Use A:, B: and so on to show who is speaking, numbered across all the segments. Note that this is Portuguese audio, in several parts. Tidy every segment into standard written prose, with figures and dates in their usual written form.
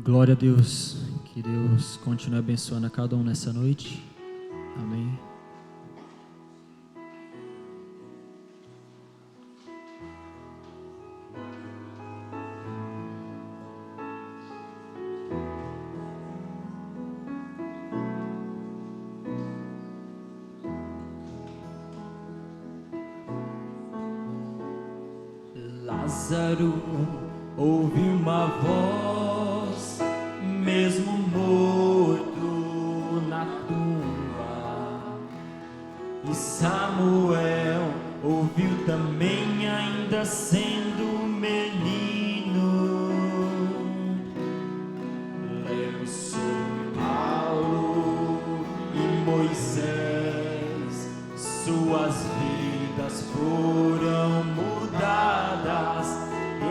A: Glória a Deus, que Deus continue abençoando a cada um nessa noite, amém.
B: Lázaro ouve uma voz, mesmo morto na tumba. E Samuel ouviu também, ainda sendo menino. Lemos sobre Paulo e Moisés, suas vidas foram mudadas.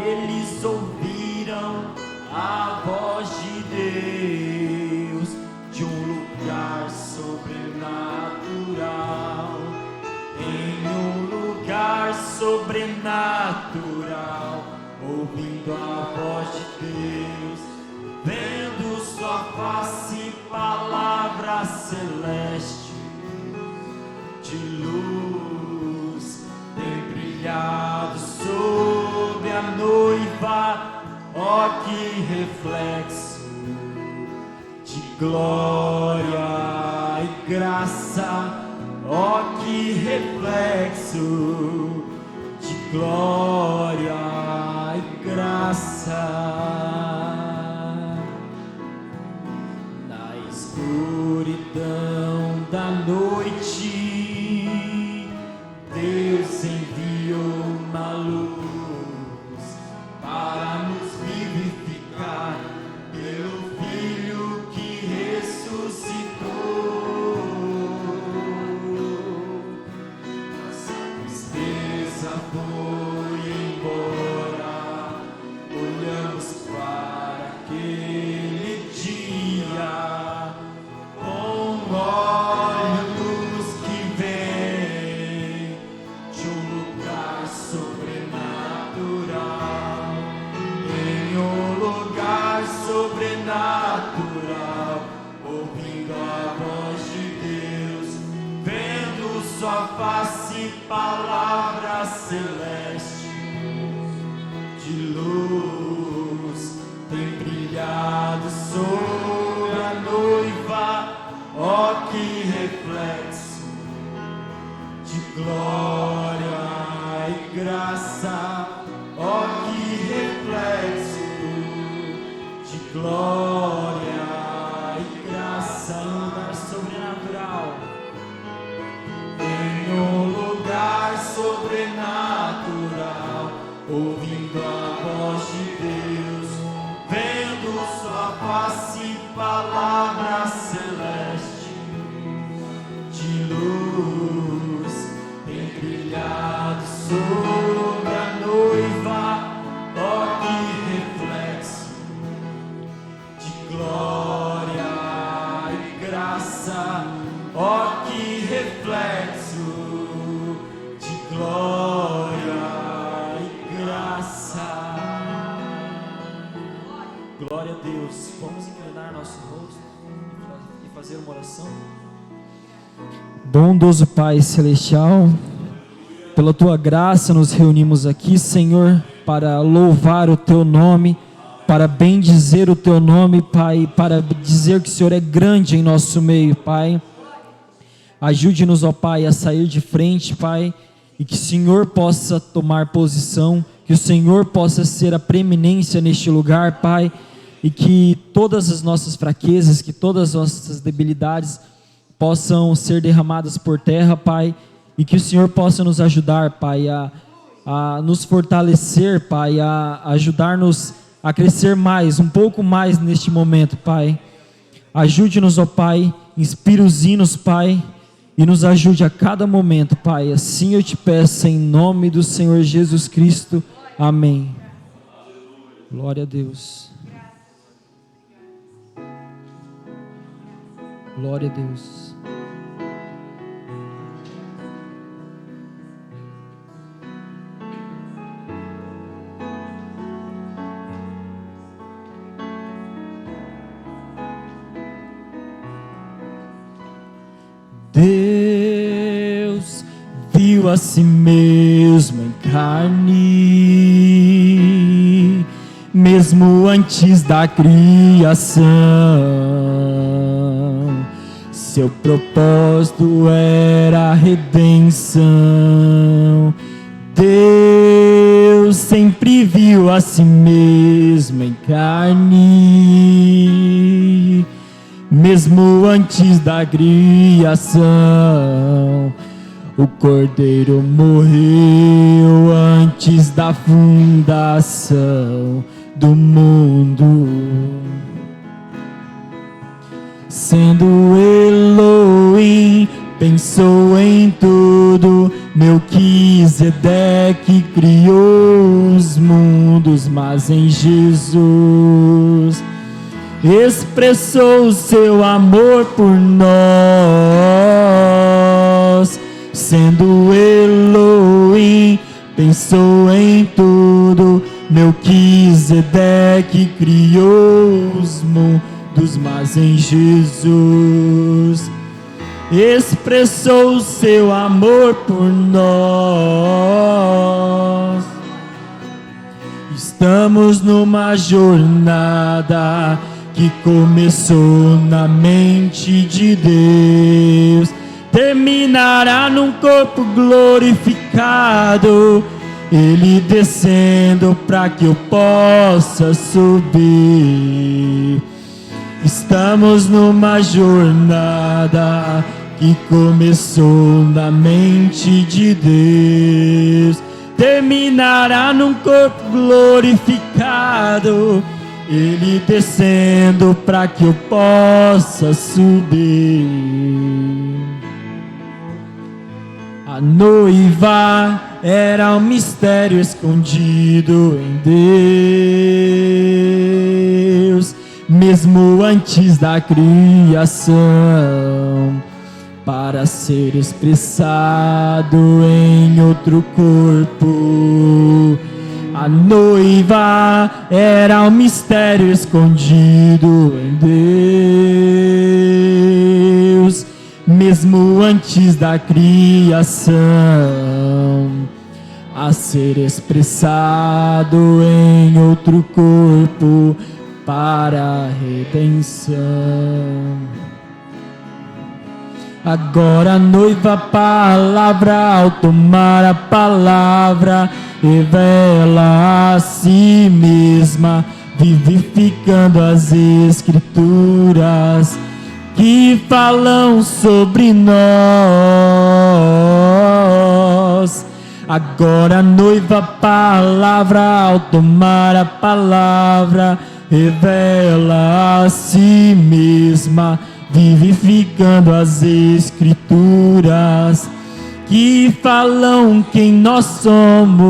B: Eles ouviram a voz de Deus de um lugar sobrenatural. Em um lugar sobrenatural, ouvindo a voz de Deus, vendo sua face, palavra celeste de luz tem brilhado sobre a noiva. Ó, que reflexo de glória e graça. Ó, que reflexo de glória e graça. Na escuridão da noite, Deus enviou uma luz para nos vivificar pelo Filho que ressuscitou. Nossa tristeza foi embora, olhamos para aquele dia com olhos que vêm de um lugar sobrenatural. Em um lugar sobrenatural, ouvindo a voz de Deus, vendo sua face, palavra celeste de luz tem brilhado sobre a noiva. Ó, que reflexo de glória e graça. Ó, que reflexo de glória e graça. Em um lugar sobrenatural, em um lugar sobrenatural, ouvindo a voz de Deus, vendo sua face, palavra celeste de luz tem brilhado sobre a noiva. Ó, que reflexo de glória e graça. Ó, que reflexo de glória e graça. Glória a Deus. Vamos inclinar nosso rosto e fazer uma oração.
A: Bondoso Pai Celestial, pela Tua graça nos reunimos aqui, Senhor, para louvar o Teu nome, para bendizer o Teu nome, Pai, para dizer que o Senhor é grande em nosso meio, Pai. Ajude-nos, ó Pai, a sair de frente, Pai, e que o Senhor possa tomar posição, que o Senhor possa ser a preeminência neste lugar, Pai, e que todas as nossas fraquezas, que todas as nossas debilidades possam ser derramadas por terra, Pai, e que o Senhor possa nos ajudar, Pai, a nos fortalecer, Pai, a ajudar-nos a crescer mais, um pouco mais neste momento, Pai. Ajude-nos, ó Pai, inspire os hinos, Pai, e nos ajude a cada momento, Pai. Assim eu te peço em nome do Senhor Jesus Cristo. Amém. Glória a Deus. Glória a Deus. Deus viu a si mesmo em carne, mesmo antes da criação. Seu propósito era a redenção. Deus sempre viu a si mesmo em carne, mesmo antes da criação. O Cordeiro morreu antes da fundação do mundo. Sendo Elohim, pensou em tudo. Melquisedeque criou os mundos, mas em Jesus expressou o seu amor por nós. Sendo Elohim, pensou em tudo. Melquisedeque criou os mundos, mas em Jesus expressou o seu amor por nós. Estamos numa jornada que começou na mente de Deus, terminará num corpo glorificado, Ele descendo para que eu possa subir. Estamos numa jornada que começou na mente de Deus, terminará num corpo glorificado, Ele descendo para que eu possa subir. A noiva era um mistério escondido em Deus, mesmo antes da criação, para ser expressado em outro corpo. A noiva era um mistério escondido em Deus, mesmo antes da criação, a ser expressado em outro corpo para a redenção. Agora a noiva palavra, ao tomar a palavra, revela a si mesma, vivificando as escrituras que falam sobre nós. Agora a noiva palavra, ao tomar a palavra, revela a si mesma, vivificando as escrituras que falam quem nós somos.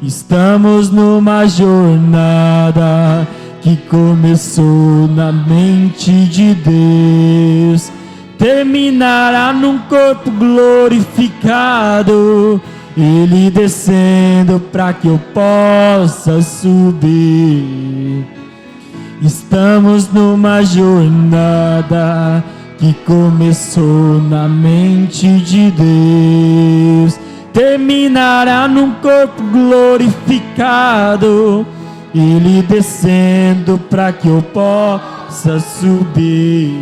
A: Estamos numa jornada que começou na mente de Deus, terminará num corpo glorificado, Ele descendo para que eu possa subir. Estamos numa jornada que começou na mente de Deus, terminará num corpo glorificado, Ele descendo para que eu possa subir.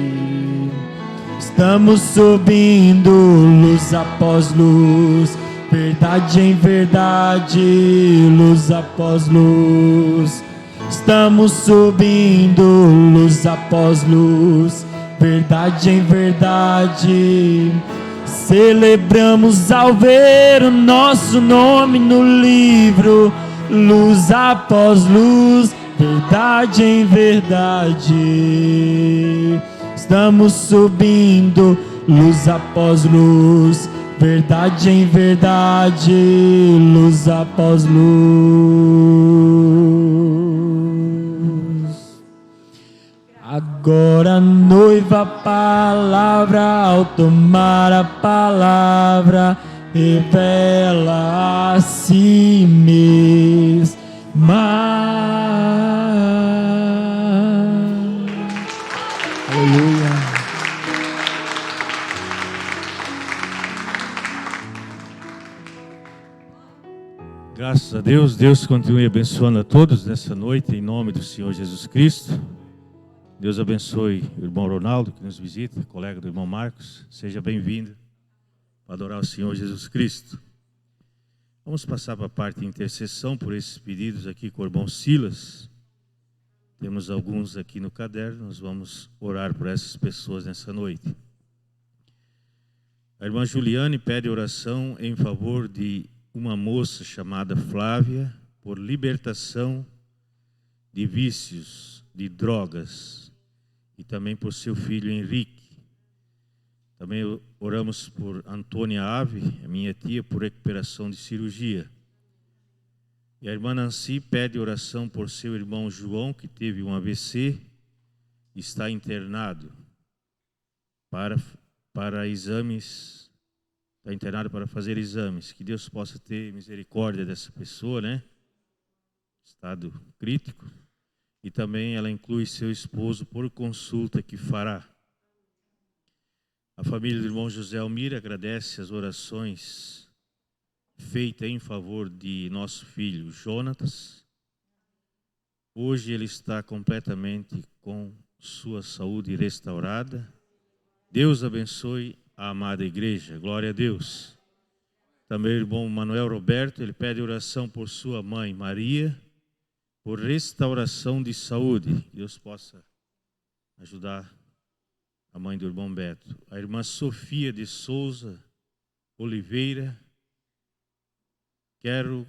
A: Estamos subindo luz após luz, verdade em verdade, luz após luz. Estamos subindo luz após luz, verdade em verdade. Celebramos ao ver o nosso nome no livro, luz após luz, verdade em verdade. Estamos subindo luz após luz, verdade em verdade, luz após luz. Agora a noiva palavra, ao tomar a palavra, revela a si mesma.
C: Deus. Deus continue abençoando a todos nessa noite, em nome do Senhor Jesus Cristo. Deus abençoe o irmão Ronaldo, que nos visita, colega do irmão Marcos. Seja bem-vindo para adorar o Senhor Jesus Cristo. Vamos passar para a parte de intercessão por esses pedidos aqui com o irmão Silas. Temos alguns aqui no caderno, nós vamos orar por essas pessoas nessa noite. A irmã Juliane pede oração em favor de uma moça chamada Flávia, por libertação de vícios, de drogas, e também por seu filho Henrique. Também oramos por Antônia Ave, a minha tia, por recuperação de cirurgia. E a irmã Nancy pede oração por seu irmão João, que teve um AVC, e está internado para exames. Está internado para fazer exames. Que Deus possa ter misericórdia dessa pessoa, né? Estado crítico. E também ela inclui seu esposo por consulta que fará. A família do irmão José Almir agradece as orações feitas em favor de nosso filho Jonatas. Hoje ele está completamente com sua saúde restaurada. Deus abençoe a amada igreja, glória a Deus. Também o irmão Manuel Roberto, ele pede oração por sua mãe Maria, por restauração de saúde. Deus possa ajudar a mãe do irmão Beto. A irmã Sofia de Souza Oliveira, quero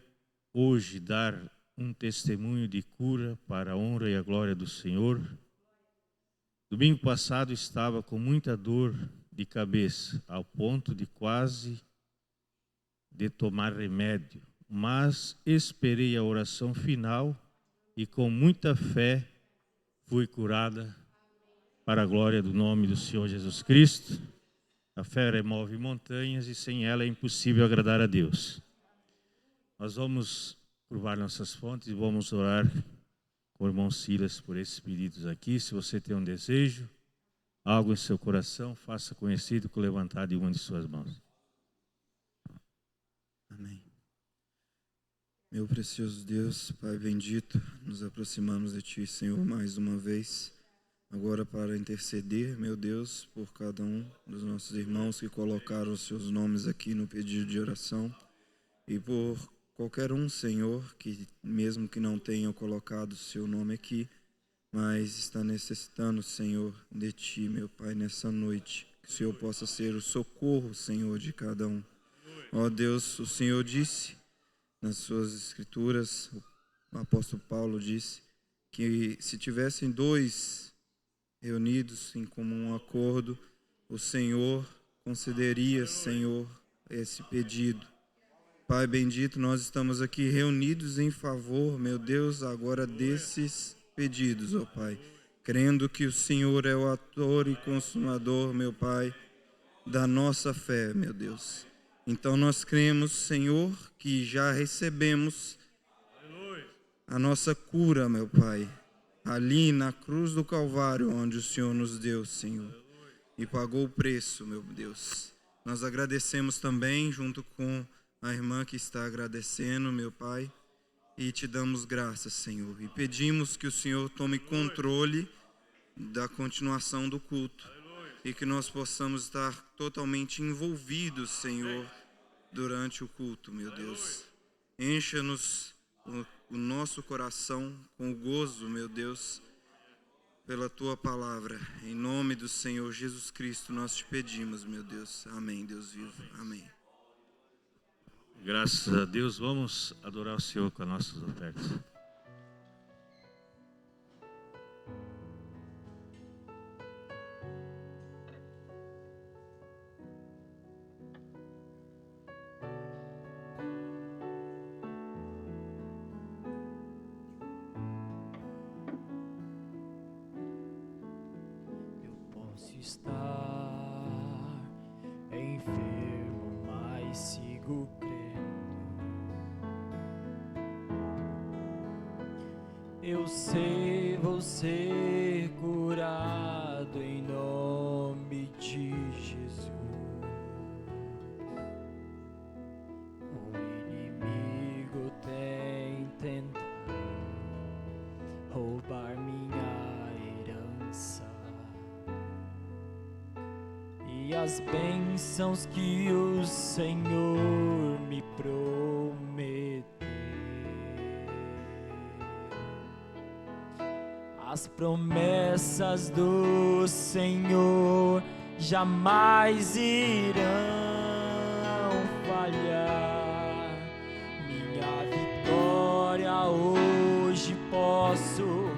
C: hoje dar um testemunho de cura para a honra e a glória do Senhor. Domingo passado estava com muita dor de cabeça, ao ponto de quase de tomar remédio, mas esperei a oração final e com muita fé fui curada para a glória do nome do Senhor Jesus Cristo. A fé remove montanhas e sem ela é impossível agradar a Deus. Nós vamos curvar nossas fontes e vamos orar com o irmão Silas por esses pedidos aqui. Se você tem um desejo, algo em seu coração, faça conhecido com o levantar de uma de suas mãos.
D: Amém. Meu precioso Deus, Pai bendito, nos aproximamos de Ti, Senhor, mais uma vez, agora para interceder, meu Deus, por cada um dos nossos irmãos que colocaram os seus nomes aqui no pedido de oração, e por qualquer um, Senhor, que mesmo que não tenha colocado o seu nome aqui, mas está necessitando, Senhor, de Ti, meu Pai, nessa noite. Que o Senhor possa ser o socorro, Senhor, de cada um. Ó Deus, o Senhor disse nas suas escrituras, o apóstolo Paulo disse, que se tivessem dois reunidos em comum acordo, o Senhor concederia, Senhor, esse pedido. Pai bendito, nós estamos aqui reunidos em favor, meu Deus, agora desses pedidos, ó Pai, crendo que o Senhor é o autor e consumador, meu Pai, da nossa fé, meu Deus. Então nós cremos, Senhor, que já recebemos a nossa cura, meu Pai, ali na cruz do Calvário, onde o Senhor nos deu, Senhor, e pagou o preço, meu Deus. Nós agradecemos também, junto com a irmã que está agradecendo, meu Pai, e te damos graças, Senhor, e pedimos que o Senhor tome controle da continuação do culto e que nós possamos estar totalmente envolvidos, Senhor, durante o culto, meu Deus. Encha-nos o nosso coração com o gozo, meu Deus, pela Tua palavra. Em nome do Senhor Jesus Cristo nós te pedimos, meu Deus. Amém, Deus vivo. Amém.
C: Graças a Deus, vamos adorar o Senhor com as nossas ofertas.
B: Eu posso estar enfermo, mas sigo crendo. Eu sei, vou ser curado em nome de Jesus. O inimigo tem
A: roubar minha herança e as bênçãos que o Senhor me prometeu. As promessas do Senhor jamais irão falhar. Minha vitória hoje posso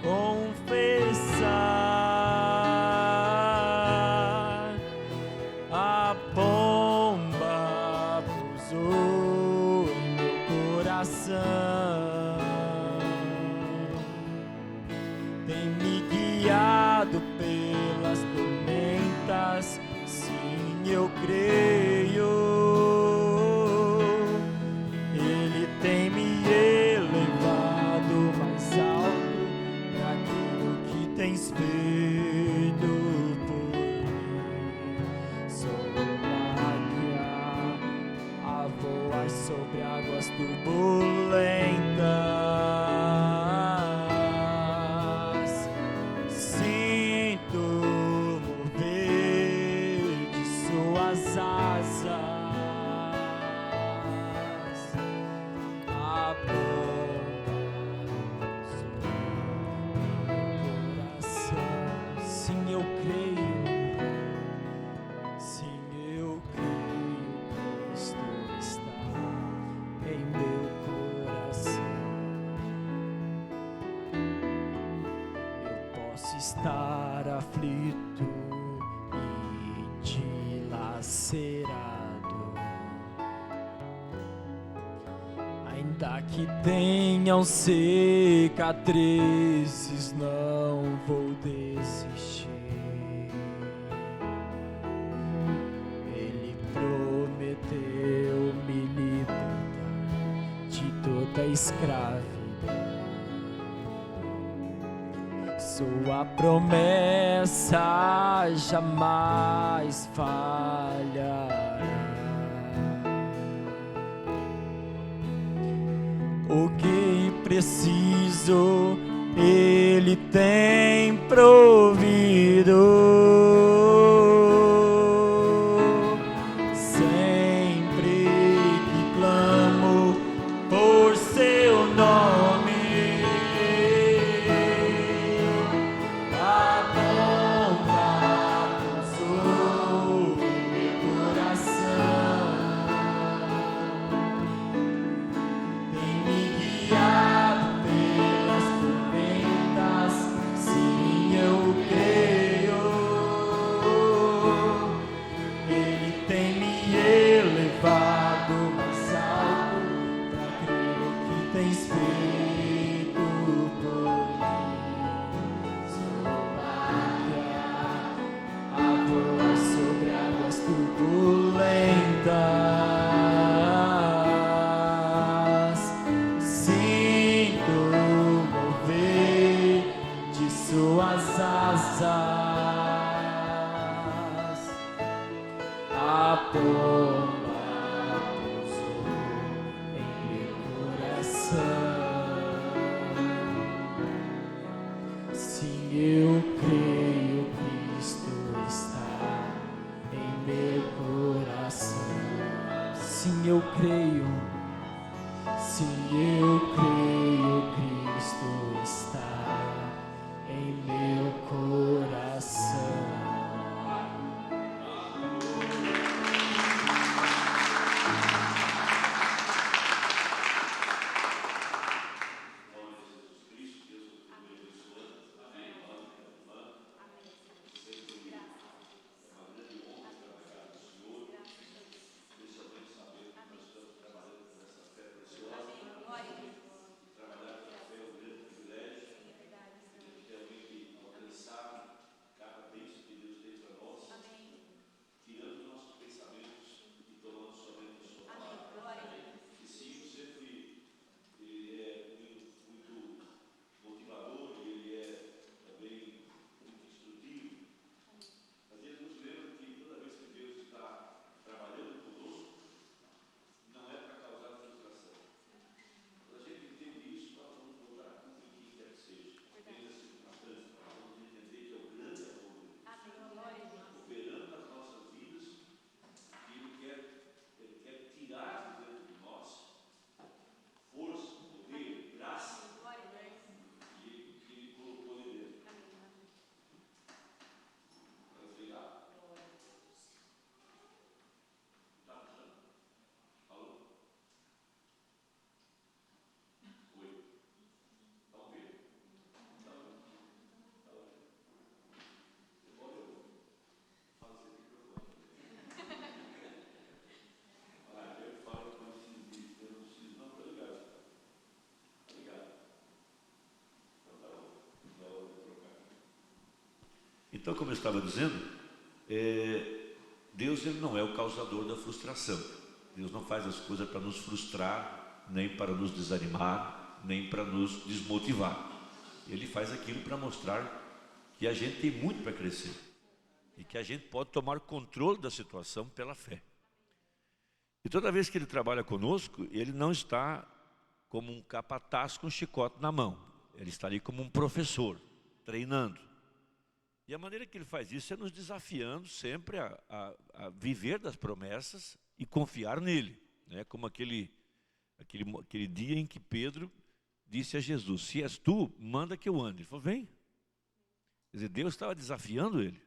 A: confessar. A pomba pousou em meu coração, tem me guiado pelas tormentas. Sim, eu creio. Ele tem me elevado mais alto daquilo que tens feito por mim. Sou águia a voar sobre águas turbulentas. Estar aflito e dilacerado, ainda que tenham cicatrizes, não vou desistir. Ele prometeu me libertar de toda escravidão. Sua promessa jamais falhará. O que preciso, Ele tem provido. Sempre que clamo por seu nome,
E: Então, como eu estava dizendo, Deus ele não é o causador da frustração. Deus não faz as coisas para nos frustrar, nem para nos desanimar, nem para nos desmotivar. Ele faz aquilo para mostrar que a gente tem muito para crescer e que a gente pode tomar controle da situação pela fé. E toda vez que ele trabalha conosco, ele não está como um capataz com um chicote na mão. Ele está ali como um professor, treinando. E a maneira que ele faz isso é nos desafiando sempre a viver das promessas e confiar nele, né? Como aquele dia em que Pedro disse a Jesus: se és tu, manda que eu ande. Ele falou: vem. Quer dizer, Deus estava desafiando ele.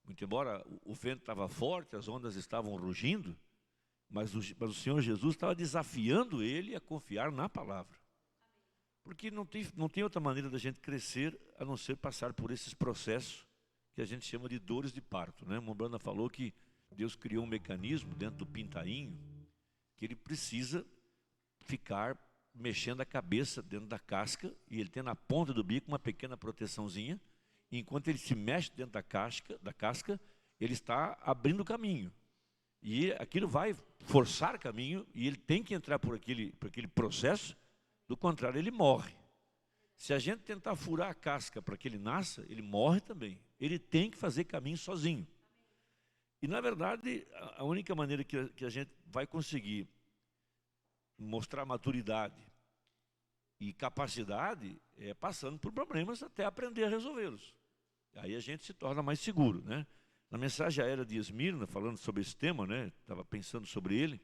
E: Muito embora o vento estava forte, as ondas estavam rugindo, mas o Senhor Jesus estava desafiando ele a confiar na palavra. Porque não tem outra maneira da gente crescer a não ser passar por esses processos que a gente chama de dores de parto, né? Mombrana falou que Deus criou um mecanismo dentro do pintainho que ele precisa ficar mexendo a cabeça dentro da casca, e ele tem na ponta do bico uma pequena proteçãozinha, e enquanto ele se mexe dentro da casca, ele está abrindo caminho. E aquilo vai forçar caminho, e ele tem que entrar por aquele processo, do contrário ele morre. Se a gente tentar furar a casca para que ele nasça, ele morre também. Ele tem que fazer caminho sozinho. E na verdade, a única maneira que a gente vai conseguir mostrar maturidade e capacidade é passando por problemas até aprender a resolvê-los. Aí a gente se torna mais seguro, né? Na mensagem aérea de Esmirna, falando sobre esse tema, né? Estava pensando sobre ele.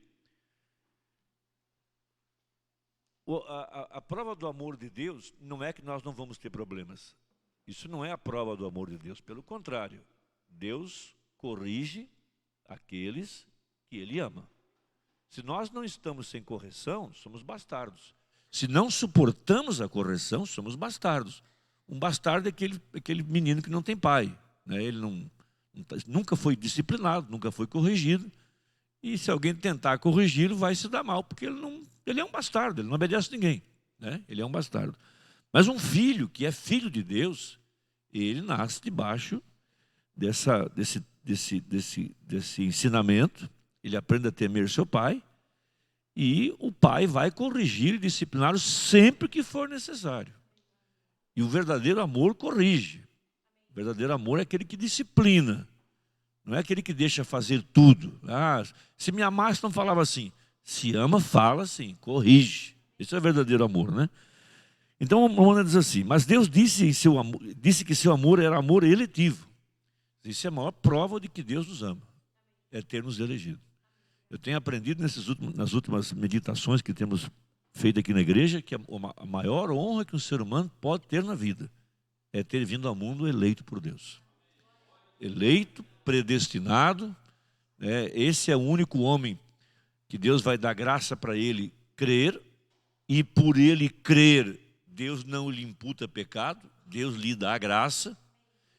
E: A prova do amor de Deus não é que nós não vamos ter problemas. Isso não é a prova do amor de Deus. Pelo contrário, Deus corrige aqueles que Ele ama. Se nós não estamos sem correção, somos bastardos. Se não suportamos a correção, somos bastardos. Um bastardo é aquele menino que não tem pai, né? Ele nunca foi disciplinado, nunca foi corrigido. E se alguém tentar corrigi-lo, vai se dar mal, porque ele é um bastardo, ele não obedece a ninguém, né? Ele é um bastardo. Mas um filho que é filho de Deus, ele nasce debaixo desse ensinamento, ele aprende a temer seu pai, e o pai vai corrigir e discipliná-lo sempre que for necessário. E o verdadeiro amor corrige. O verdadeiro amor é aquele que disciplina. Não é aquele que deixa fazer tudo. Se me amasse, não falava assim. Se ama, fala assim, corrige. Esse é o verdadeiro amor, né? Então, vamos dizer assim, mas Deus disse que seu amor era amor eletivo. Isso é a maior prova de que Deus nos ama. É ter nos elegido. Eu tenho aprendido nas últimas meditações que temos feito aqui na igreja, que a maior honra que um ser humano pode ter na vida é ter vindo ao mundo eleito por Deus. Eleito, predestinado, né? Esse é o único homem que Deus vai dar graça para ele crer, e por ele crer, Deus não lhe imputa pecado, Deus lhe dá graça,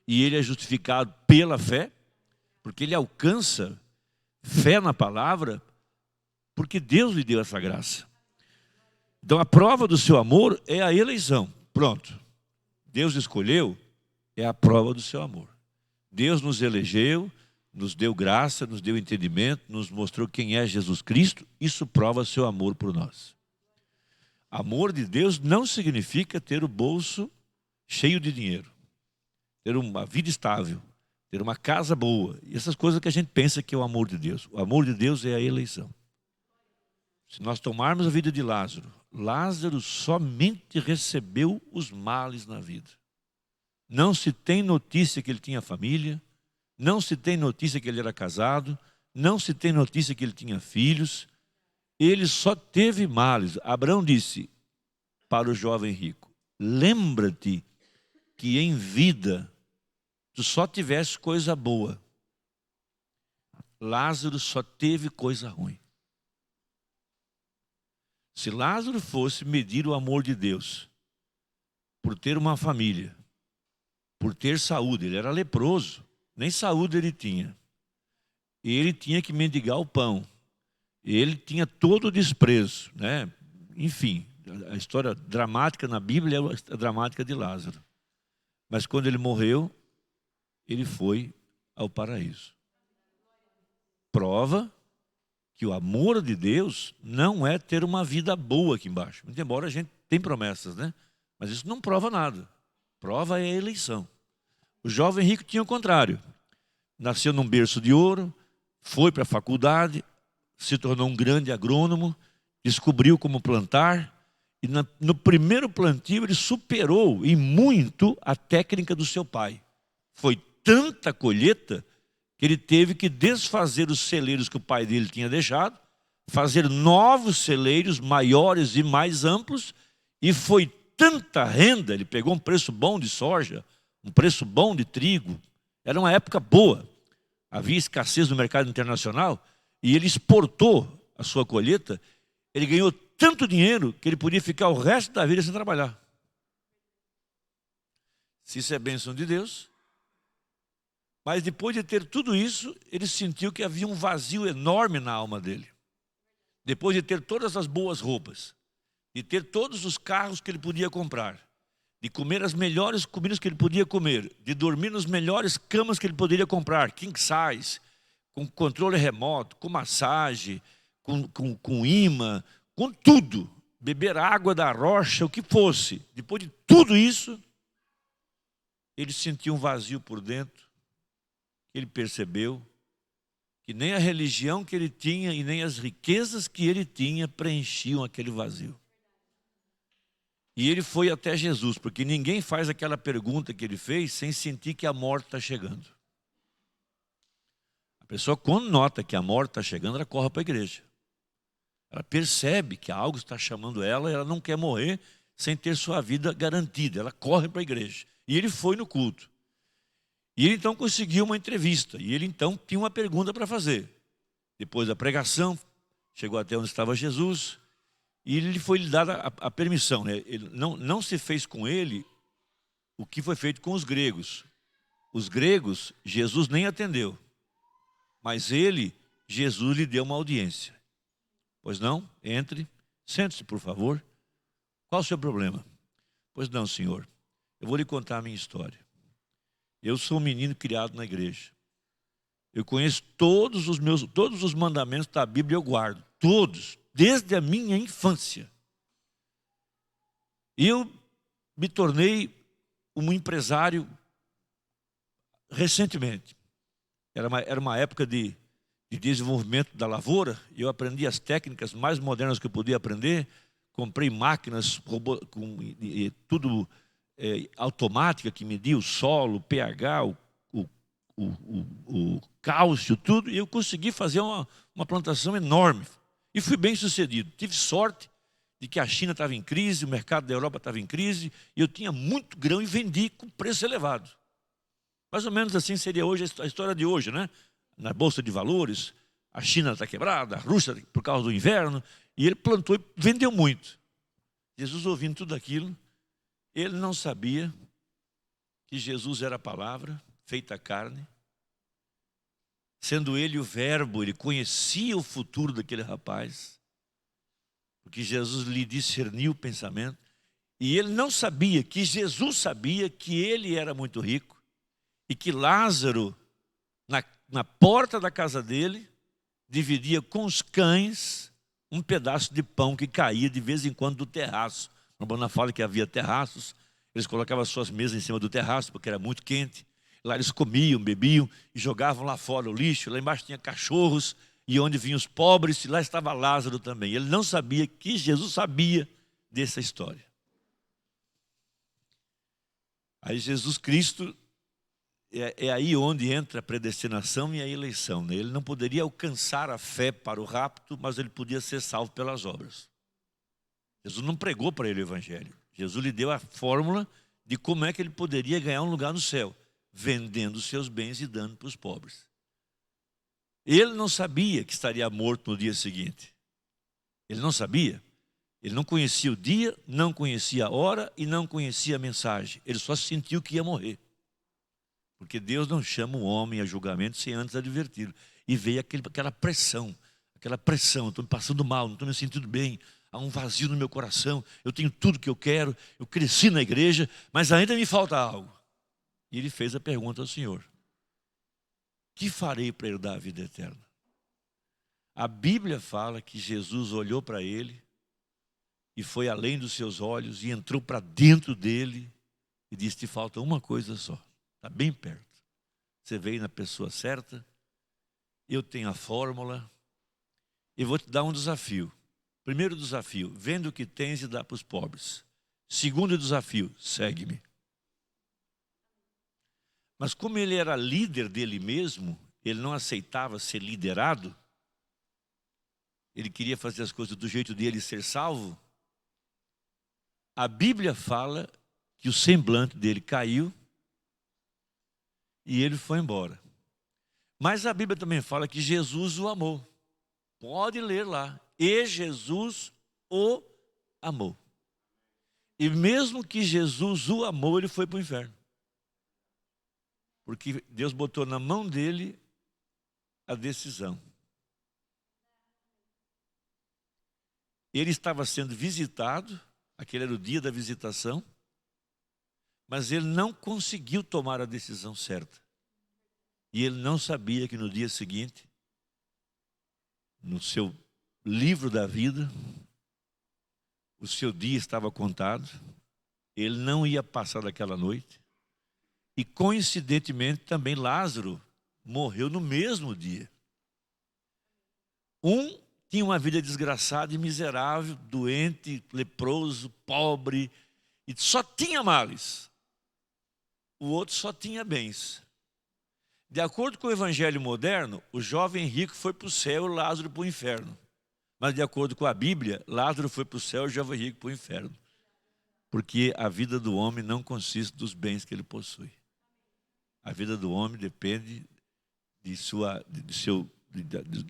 E: e ele é justificado pela fé, porque ele alcança fé na palavra, porque Deus lhe deu essa graça. Então a prova do seu amor é a eleição. Pronto. Deus escolheu, é a prova do seu amor. Deus nos elegeu, nos deu graça, nos deu entendimento, nos mostrou quem é Jesus Cristo. Isso prova seu amor por nós. Amor de Deus não significa ter o bolso cheio de dinheiro, ter uma vida estável, ter uma casa boa, e essas coisas que a gente pensa que é o amor de Deus. O amor de Deus é a eleição. Se nós tomarmos a vida de Lázaro, Lázaro somente recebeu os males na vida. Não se tem notícia que ele tinha família, não se tem notícia que ele era casado, não se tem notícia que ele tinha filhos. Ele só teve males. Abraão disse para o jovem rico: lembra-te que em vida tu só tivesse coisa boa. Lázaro só teve coisa ruim. Se Lázaro fosse medir o amor de Deus por ter uma família, por ter saúde, ele era leproso, nem saúde ele tinha. Ele tinha que mendigar o pão. Ele tinha todo o desprezo, né? Enfim, a história dramática na Bíblia é a dramática de Lázaro. Mas quando ele morreu, ele foi ao paraíso. Prova que o amor de Deus não é ter uma vida boa aqui embaixo. Muito embora a gente tenha promessas, né? Mas isso não prova nada. Prova é a eleição. O jovem rico tinha o contrário. Nasceu num berço de ouro, foi para a faculdade, se tornou um grande agrônomo, descobriu como plantar, e no primeiro plantio ele superou em muito a técnica do seu pai. Foi tanta colheita que ele teve que desfazer os celeiros que o pai dele tinha deixado, fazer novos celeiros maiores e mais amplos, e foi tanta renda, ele pegou um preço bom de soja, um preço bom de trigo, era uma época boa, havia escassez no mercado internacional, e ele exportou a sua colheita, ele ganhou tanto dinheiro que ele podia ficar o resto da vida sem trabalhar. Se isso é bênção de Deus. Mas depois de ter tudo isso, ele sentiu que havia um vazio enorme na alma dele. Depois de ter todas as boas roupas, de ter todos os carros que ele podia comprar, de comer as melhores comidas que ele podia comer, de dormir nas melhores camas que ele poderia comprar, king size, com controle remoto, com massagem, com imã, com tudo, beber água da rocha, o que fosse. Depois de tudo isso, ele sentiu um vazio por dentro. Ele percebeu que nem a religião que ele tinha e nem as riquezas que ele tinha preenchiam aquele vazio. E ele foi até Jesus, porque ninguém faz aquela pergunta que ele fez sem sentir que a morte está chegando. A pessoa, quando nota que a morte está chegando, ela corre para a igreja. Ela percebe que algo está chamando ela e ela não quer morrer sem ter sua vida garantida. Ela corre para a igreja. E ele foi no culto. E ele então conseguiu uma entrevista. E ele então tinha uma pergunta para fazer. Depois da pregação, chegou até onde estava Jesus. E ele foi lhe dada a permissão. Né? Ele, não se fez com ele o que foi feito com os gregos. Os gregos, Jesus nem atendeu. Mas ele, Jesus lhe deu uma audiência. Pois não? Entre. Sente-se, por favor. Qual o seu problema? Pois não, senhor. Eu vou lhe contar a minha história. Eu sou um menino criado na igreja. Eu conheço todos os mandamentos da Bíblia, eu guardo. Todos. Desde a minha infância. E eu me tornei um empresário recentemente. Era uma época de desenvolvimento da lavoura. Eu aprendi as técnicas mais modernas que eu podia aprender. Comprei máquinas, tudo automática que media o solo, o pH, o cálcio, tudo. E eu consegui fazer uma plantação enorme. E fui bem sucedido. Tive sorte de que a China estava em crise, o mercado da Europa estava em crise, e eu tinha muito grão e vendi com preço elevado. Mais ou menos assim seria hoje a história de hoje, né? Na Bolsa de Valores, a China está quebrada, a Rússia por causa do inverno, e ele plantou e vendeu muito. Jesus, ouvindo tudo aquilo, ele não sabia que Jesus era a palavra feita carne. Sendo ele o verbo, ele conhecia o futuro daquele rapaz, porque Jesus lhe discerniu o pensamento, e ele não sabia que Jesus sabia que ele era muito rico, e que Lázaro, na porta da casa dele, dividia com os cães um pedaço de pão que caía de vez em quando do terraço. A Bona fala que havia terraços, eles colocavam as suas mesas em cima do terraço, porque era muito quente. Lá eles comiam, bebiam e jogavam lá fora o lixo. Lá embaixo tinha cachorros, e onde vinham os pobres, e lá estava Lázaro também. Ele não sabia que Jesus sabia dessa história. Aí Jesus Cristo, é aí onde entra a predestinação e a eleição. Né? Ele não poderia alcançar a fé para o rapto, mas ele podia ser salvo pelas obras. Jesus não pregou para ele o evangelho. Jesus lhe deu a fórmula de como é que ele poderia ganhar um lugar no céu. Vendendo seus bens e dando para os pobres. Ele não sabia que estaria morto no dia seguinte. Ele não sabia. Ele não conhecia o dia, não conhecia a hora e não conhecia a mensagem. Ele só sentiu que ia morrer. Porque Deus não chama o homem a julgamento sem antes adverti-lo. E veio aquela pressão. Eu estou me passando mal, não estou me sentindo bem. Há um vazio no meu coração. Eu tenho tudo que eu quero. Eu cresci na igreja, mas ainda me falta algo. E ele fez a pergunta ao Senhor. que farei para herdar a vida eterna? A Bíblia fala que Jesus olhou para ele e foi além dos seus olhos e entrou para dentro dele e disse: te falta uma coisa só, está bem perto. Você veio na pessoa certa, eu tenho a fórmula, e vou te dar um desafio. Primeiro desafio, vende o que tens e dá para os pobres. Segundo desafio, segue-me. Mas como ele era líder dele mesmo, ele não aceitava ser liderado, ele queria fazer as coisas do jeito dele e ser salvo. A Bíblia fala que o semblante dele caiu e ele foi embora. Mas a Bíblia também fala que Jesus o amou. Pode ler lá. E Jesus o amou. E mesmo que Jesus o amou, ele foi para o inferno. Porque Deus botou na mão dele a decisão. Ele estava sendo visitado, aquele era o dia da visitação, mas ele não conseguiu tomar a decisão certa. E ele não sabia que no dia seguinte, no seu livro da vida, o seu dia estava contado, ele não ia passar daquela noite. E coincidentemente também Lázaro morreu no mesmo dia. Um tinha uma vida desgraçada e miserável, doente, leproso, pobre, e só tinha males. O outro só tinha bens. De acordo com o evangelho moderno, o jovem rico foi para o céu e Lázaro para o inferno. Mas de acordo com a Bíblia, Lázaro foi para o céu e o jovem rico para o inferno. Porque a vida do homem não consiste dos bens que ele possui. A vida do homem depende de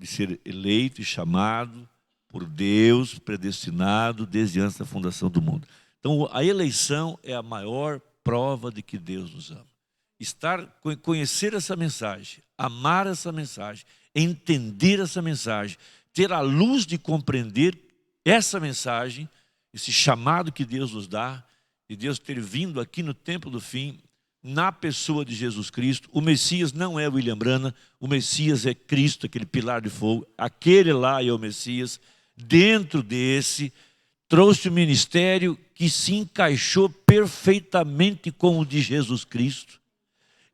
E: ser eleito e chamado por Deus, predestinado desde antes da fundação do mundo. Então, a eleição é a maior prova de que Deus nos ama. Conhecer essa mensagem, amar essa mensagem, entender essa mensagem, ter a luz de compreender essa mensagem, esse chamado que Deus nos dá, e Deus ter vindo aqui no tempo do fim, na pessoa de Jesus Cristo. O Messias não é William Branham, o Messias é Cristo, aquele pilar de fogo, aquele lá é o Messias. Dentro desse, trouxe o ministério que se encaixou perfeitamente com o de Jesus Cristo.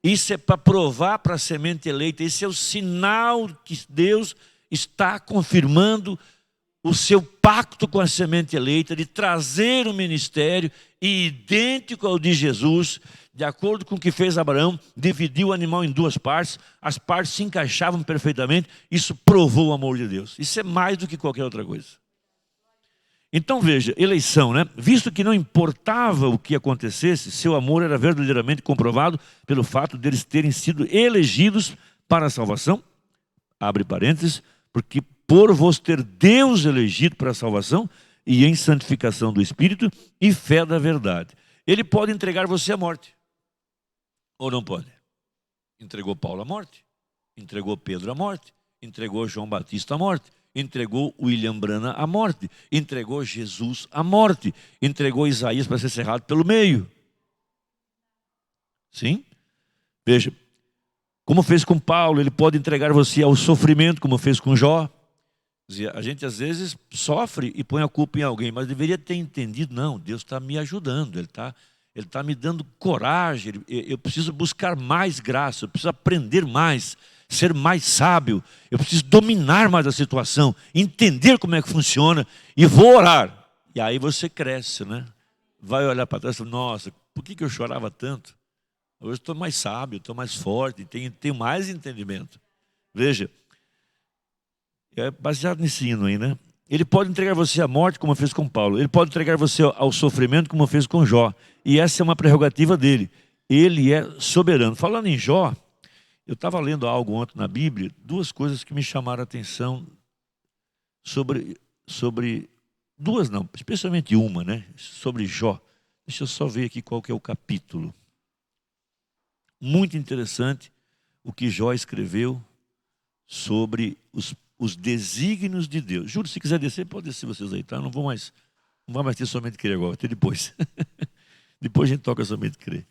E: Isso é para provar para a semente eleita, esse é o sinal que Deus está confirmando o seu pacto com a semente eleita, de trazer um ministério idêntico ao de Jesus, de acordo com o que fez Abraão, dividiu o animal em duas partes, as partes se encaixavam perfeitamente, isso provou o amor de Deus. Isso é mais do que qualquer outra coisa. Então veja, eleição, né? Visto que não importava o que acontecesse, seu amor era verdadeiramente comprovado pelo fato deles terem sido elegidos para a salvação, abre parênteses, porque por vos ter Deus elegido para a salvação e em santificação do Espírito e fé da verdade. Ele pode entregar você à morte, ou não pode? Entregou Paulo à morte, entregou Pedro à morte, entregou João Batista à morte, entregou William Branham à morte, entregou Jesus à morte, entregou Isaías para ser cerrado pelo meio. Sim? Veja, como fez com Paulo, ele pode entregar você ao sofrimento, como fez com Jó. A gente às vezes sofre e põe a culpa em alguém, mas deveria ter entendido, não, Deus está me ajudando, Ele está me dando coragem, eu preciso buscar mais graça, eu preciso aprender mais, ser mais sábio, eu preciso dominar mais a situação, entender como é que funciona e vou orar. E aí você cresce, né? Vai olhar para trás e fala, nossa, por que eu chorava tanto? Hoje estou mais sábio, estou mais forte, tenho mais entendimento. Veja, é baseado nesse hino aí, né? Ele pode entregar você à morte, como fez com Paulo. Ele pode entregar você ao sofrimento, como fez com Jó. E essa é uma prerrogativa dele. Ele é soberano. Falando em Jó, eu estava lendo algo ontem na Bíblia, duas coisas que me chamaram a atenção sobre duas não, especialmente uma, né? Sobre Jó. Deixa eu só ver aqui qual que é o capítulo. Muito interessante o que Jó escreveu sobre os desígnios de Deus. Juro, se quiser descer, pode descer vocês aí, tá? Não vai mais ter somente crer agora, vai ter depois. Depois a gente toca somente crer.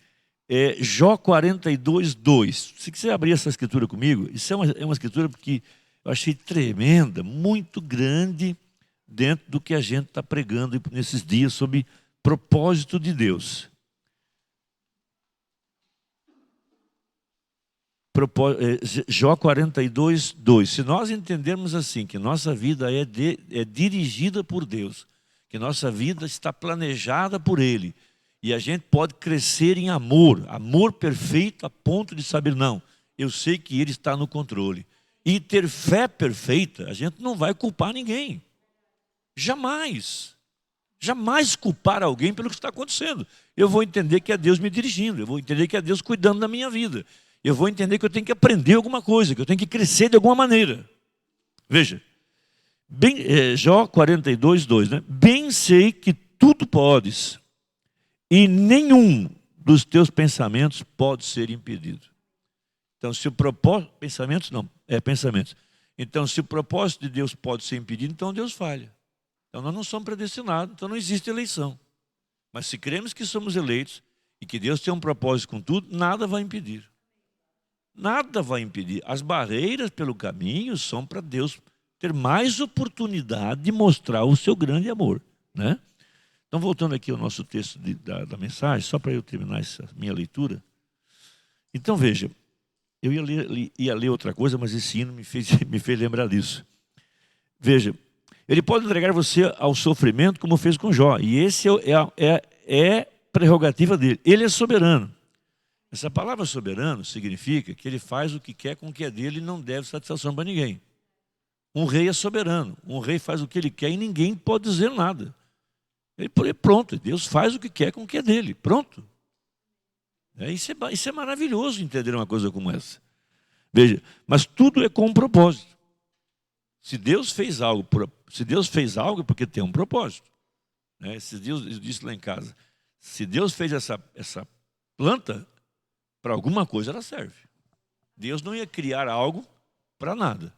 E: Jó 42, 2. Se quiser abrir essa escritura comigo, isso é uma escritura que eu achei tremenda, muito grande, dentro do que a gente está pregando nesses dias sobre propósito de Deus. Jó 42, 2. Se nós entendermos assim, que nossa vida é dirigida por Deus, que nossa vida está planejada por Ele, e a gente pode crescer em amor, amor perfeito a ponto de saber, não, eu sei que Ele está no controle. E ter fé perfeita, a gente não vai culpar ninguém. Jamais. Jamais culpar alguém pelo que está acontecendo. Eu vou entender que é Deus me dirigindo, eu vou entender que é Deus cuidando da minha vida. Eu vou entender que eu tenho que aprender alguma coisa, que eu tenho que crescer de alguma maneira. Veja, Jó 42, 2, né? Bem sei que tudo podes, e nenhum dos teus pensamentos pode ser impedido. Então, se o propósito... Pensamentos não, pensamentos. Então, se o propósito de Deus pode ser impedido, então Deus falha. Então, nós não somos predestinados, então não existe eleição. Mas se cremos que somos eleitos, e que Deus tem um propósito com tudo, nada vai impedir. Nada vai impedir. As barreiras pelo caminho são para Deus ter mais oportunidade de mostrar o seu grande amor, né? Então, voltando aqui ao nosso texto da mensagem, só para eu terminar essa minha leitura. Então, veja, eu ia ler outra coisa, mas esse hino me fez lembrar disso. Veja, ele pode entregar você ao sofrimento como fez com Jó, e esse é prerrogativa dele. Ele é soberano. Essa palavra soberano significa que ele faz o que quer com o que é dele e não deve satisfação para ninguém. Um rei é soberano, um rei faz o que ele quer e ninguém pode dizer nada. Ele pronto, Deus faz o que quer com o que é dele, pronto. Isso é maravilhoso entender uma coisa como essa. Veja, mas tudo é com um propósito. Se Deus fez algo é porque tem um propósito. Né? Se Deus, eu disse lá em casa, se Deus fez essa planta, para alguma coisa ela serve. Deus não ia criar algo para nada.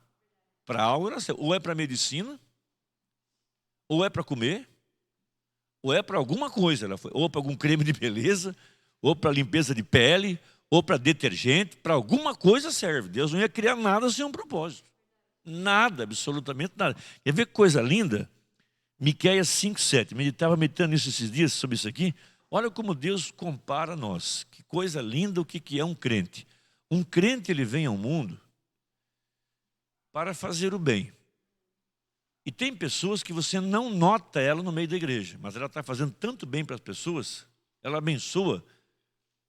E: Para algo ela serve. Ou é para medicina, ou é para comer, ou é para alguma coisa. Ou para algum creme de beleza, ou para limpeza de pele, ou para detergente. Para alguma coisa serve. Deus não ia criar nada sem um propósito. Nada, absolutamente nada. Quer ver que coisa linda? Miqueias 5:7. Estava meditando nisso esses dias, sobre isso aqui. Olha como Deus compara nós. Que coisa linda o que é um crente. Um crente, ele vem ao mundo para fazer o bem. E tem pessoas que você não nota ela no meio da igreja, mas ela está fazendo tanto bem para as pessoas, ela abençoa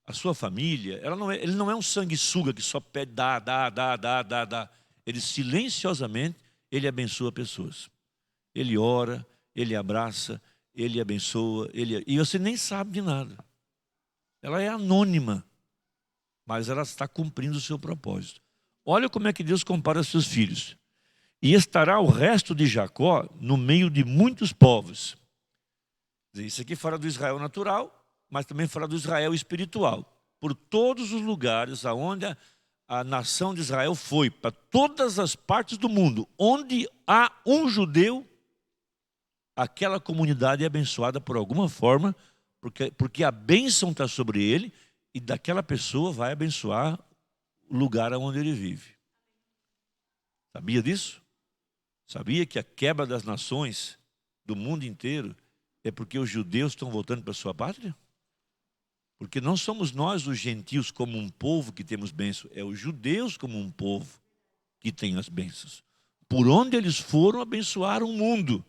E: a sua família. Ele não é um sanguessuga que só pede, dá. Ele silenciosamente, ele abençoa pessoas. Ele ora, ele abraça, ele abençoa, e você nem sabe de nada. Ela é anônima, mas ela está cumprindo o seu propósito. Olha como é que Deus compara seus filhos. E estará o resto de Jacó no meio de muitos povos. Isso aqui fala do Israel natural, mas também fala do Israel espiritual. Por todos os lugares aonde a nação de Israel foi, para todas as partes do mundo, onde há um judeu, aquela comunidade é abençoada por alguma forma, porque a bênção está sobre ele, e daquela pessoa vai abençoar o lugar onde ele vive. Sabia disso? Sabia que a quebra das nações do mundo inteiro é porque os judeus estão voltando para a sua pátria? Porque não somos nós, os gentios, como um povo que temos bênção, é os judeus como um povo que tem as bênçãos. Por onde eles foram, abençoaram o mundo.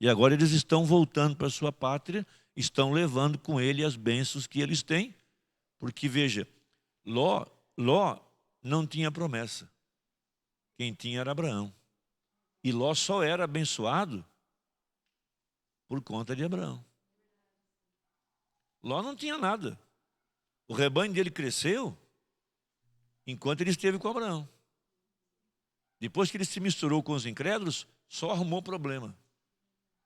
E: E agora eles estão voltando para a sua pátria, estão levando com ele as bênçãos que eles têm. Porque, veja, Ló não tinha promessa. Quem tinha era Abraão. E Ló só era abençoado por conta de Abraão. Ló não tinha nada. O rebanho dele cresceu enquanto ele esteve com Abraão. Depois que ele se misturou com os incrédulos, só arrumou problema.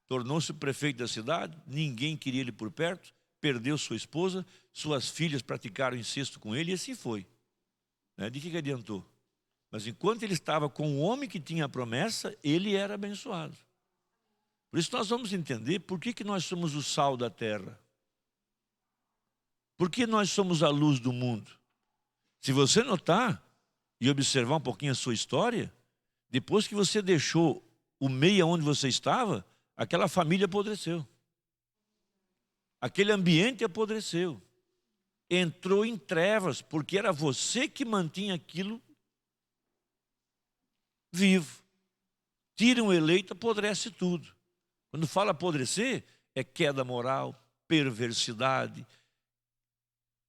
E: Tornou-se o prefeito da cidade, ninguém queria ele por perto, perdeu sua esposa, suas filhas praticaram incesto com ele e assim foi. De que adiantou? Mas enquanto ele estava com o homem que tinha a promessa, ele era abençoado. Por isso nós vamos entender por que nós somos o sal da terra. Por que nós somos a luz do mundo? Se você notar e observar um pouquinho a sua história, depois que você deixou o meio onde você estava, aquela família apodreceu. Aquele ambiente apodreceu. Entrou em trevas, porque era você que mantinha aquilo vivo. Tira um eleito, apodrece tudo. Quando fala apodrecer, é queda moral, perversidade,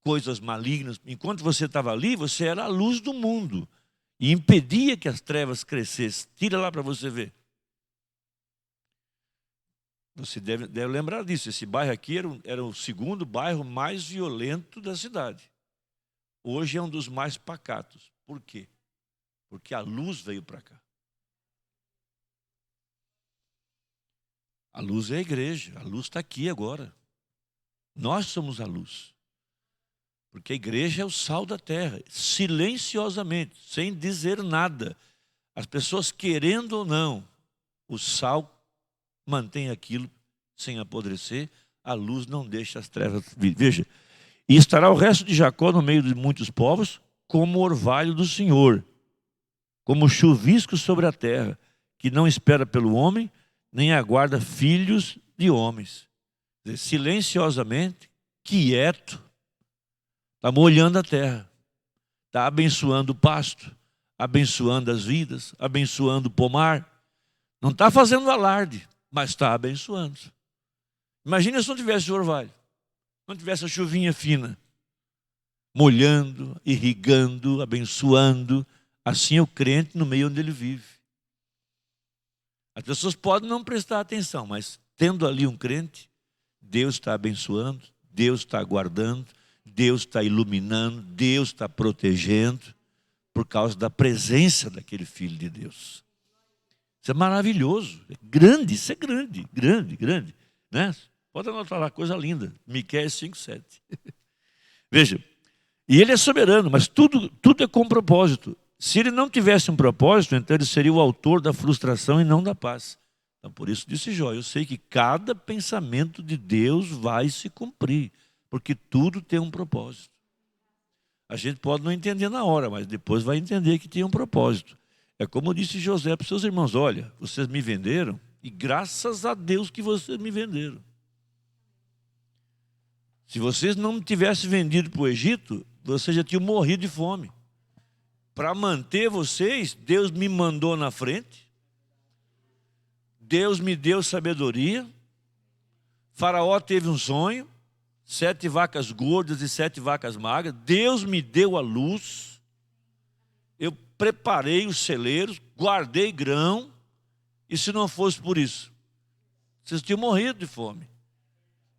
E: coisas malignas. Enquanto você estava ali, você era a luz do mundo e impedia que as trevas crescessem. Tira lá para você ver. Você deve lembrar disso. Esse bairro aqui era o segundo bairro mais violento da cidade. Hoje é um dos mais pacatos. Por quê? Porque a luz veio para cá. A luz é a igreja. A luz está aqui agora. Nós somos a luz. Porque a igreja é o sal da terra. Silenciosamente, sem dizer nada. As pessoas querendo ou não, o sal mantém aquilo sem apodrecer, a luz não deixa as trevas vir. Veja, e estará o resto de Jacó no meio de muitos povos, como o orvalho do Senhor, como chuvisco sobre a terra, que não espera pelo homem, nem aguarda filhos de homens. Quer dizer, silenciosamente, quieto, está molhando a terra, está abençoando o pasto, abençoando as vidas, abençoando o pomar. Não está fazendo alarde, mas está abençoando. Imagina se não tivesse o orvalho, não tivesse a chuvinha fina, molhando, irrigando, abençoando. Assim é o crente no meio onde ele vive. As pessoas podem não prestar atenção, mas tendo ali um crente, Deus está abençoando, Deus está guardando, Deus está iluminando, Deus está protegendo, por causa da presença daquele Filho de Deus. Isso é maravilhoso, é grande, isso é grande, grande, grande. Né? Pode anotar lá, coisa linda, Miqueias 5:7. Veja, e ele é soberano, mas tudo é com propósito. Se ele não tivesse um propósito, então ele seria o autor da frustração e não da paz. Então, por isso disse Jó, eu sei que cada pensamento de Deus vai se cumprir, porque tudo tem um propósito. A gente pode não entender na hora, mas depois vai entender que tem um propósito. É como disse José para os seus irmãos, olha, vocês me venderam e graças a Deus que vocês me venderam. Se vocês não me tivessem vendido para o Egito, vocês já tinham morrido de fome. Para manter vocês, Deus me mandou na frente, Deus me deu sabedoria, Faraó teve um sonho, 7 vacas gordas e 7 vacas magras, Deus me deu a luz, eu preparei os celeiros, guardei grão, e se não fosse por isso, vocês tinham morrido de fome.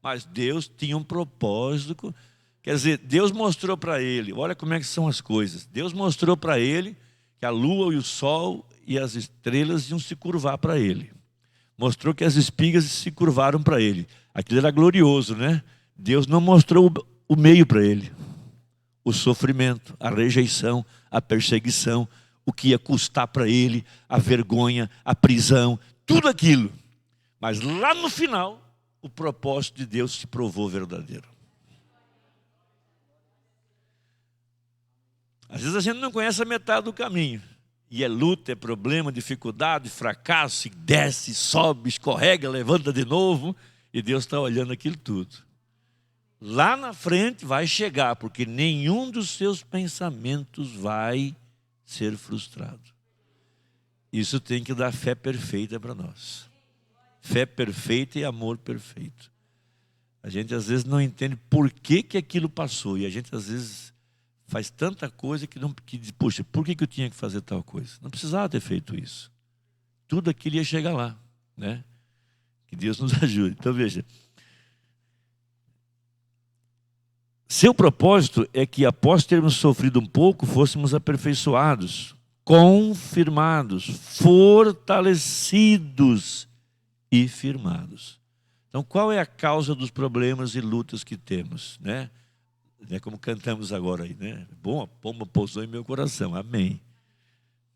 E: Mas Deus tinha um propósito. Quer dizer, Deus mostrou para ele, olha como é que são as coisas. Deus mostrou para ele que a lua e o sol e as estrelas iam se curvar para ele. Mostrou que as espigas se curvaram para ele. Aquilo era glorioso, né? Deus não mostrou o meio para ele. O sofrimento, a rejeição, a perseguição, o que ia custar para ele, a vergonha, a prisão, tudo aquilo. Mas lá no final, o propósito de Deus se provou verdadeiro. Às vezes a gente não conhece a metade do caminho. E é luta, é problema, dificuldade, fracasso, e desce, sobe, escorrega, levanta de novo. E Deus está olhando aquilo tudo. Lá na frente vai chegar, porque nenhum dos seus pensamentos vai ser frustrado. Isso tem que dar fé perfeita para nós. Fé perfeita e amor perfeito. A gente às vezes não entende por que aquilo passou. E a gente às vezes faz tanta coisa que diz, poxa, por que eu tinha que fazer tal coisa? Não precisava ter feito isso. Tudo aquilo ia chegar lá, né? Que Deus nos ajude. Então veja, seu propósito é que após termos sofrido um pouco, fôssemos aperfeiçoados, confirmados, fortalecidos e firmados. Então qual é a causa dos problemas e lutas que temos, né? É como cantamos agora aí, né? Bom, a pomba pousou em meu coração, amém.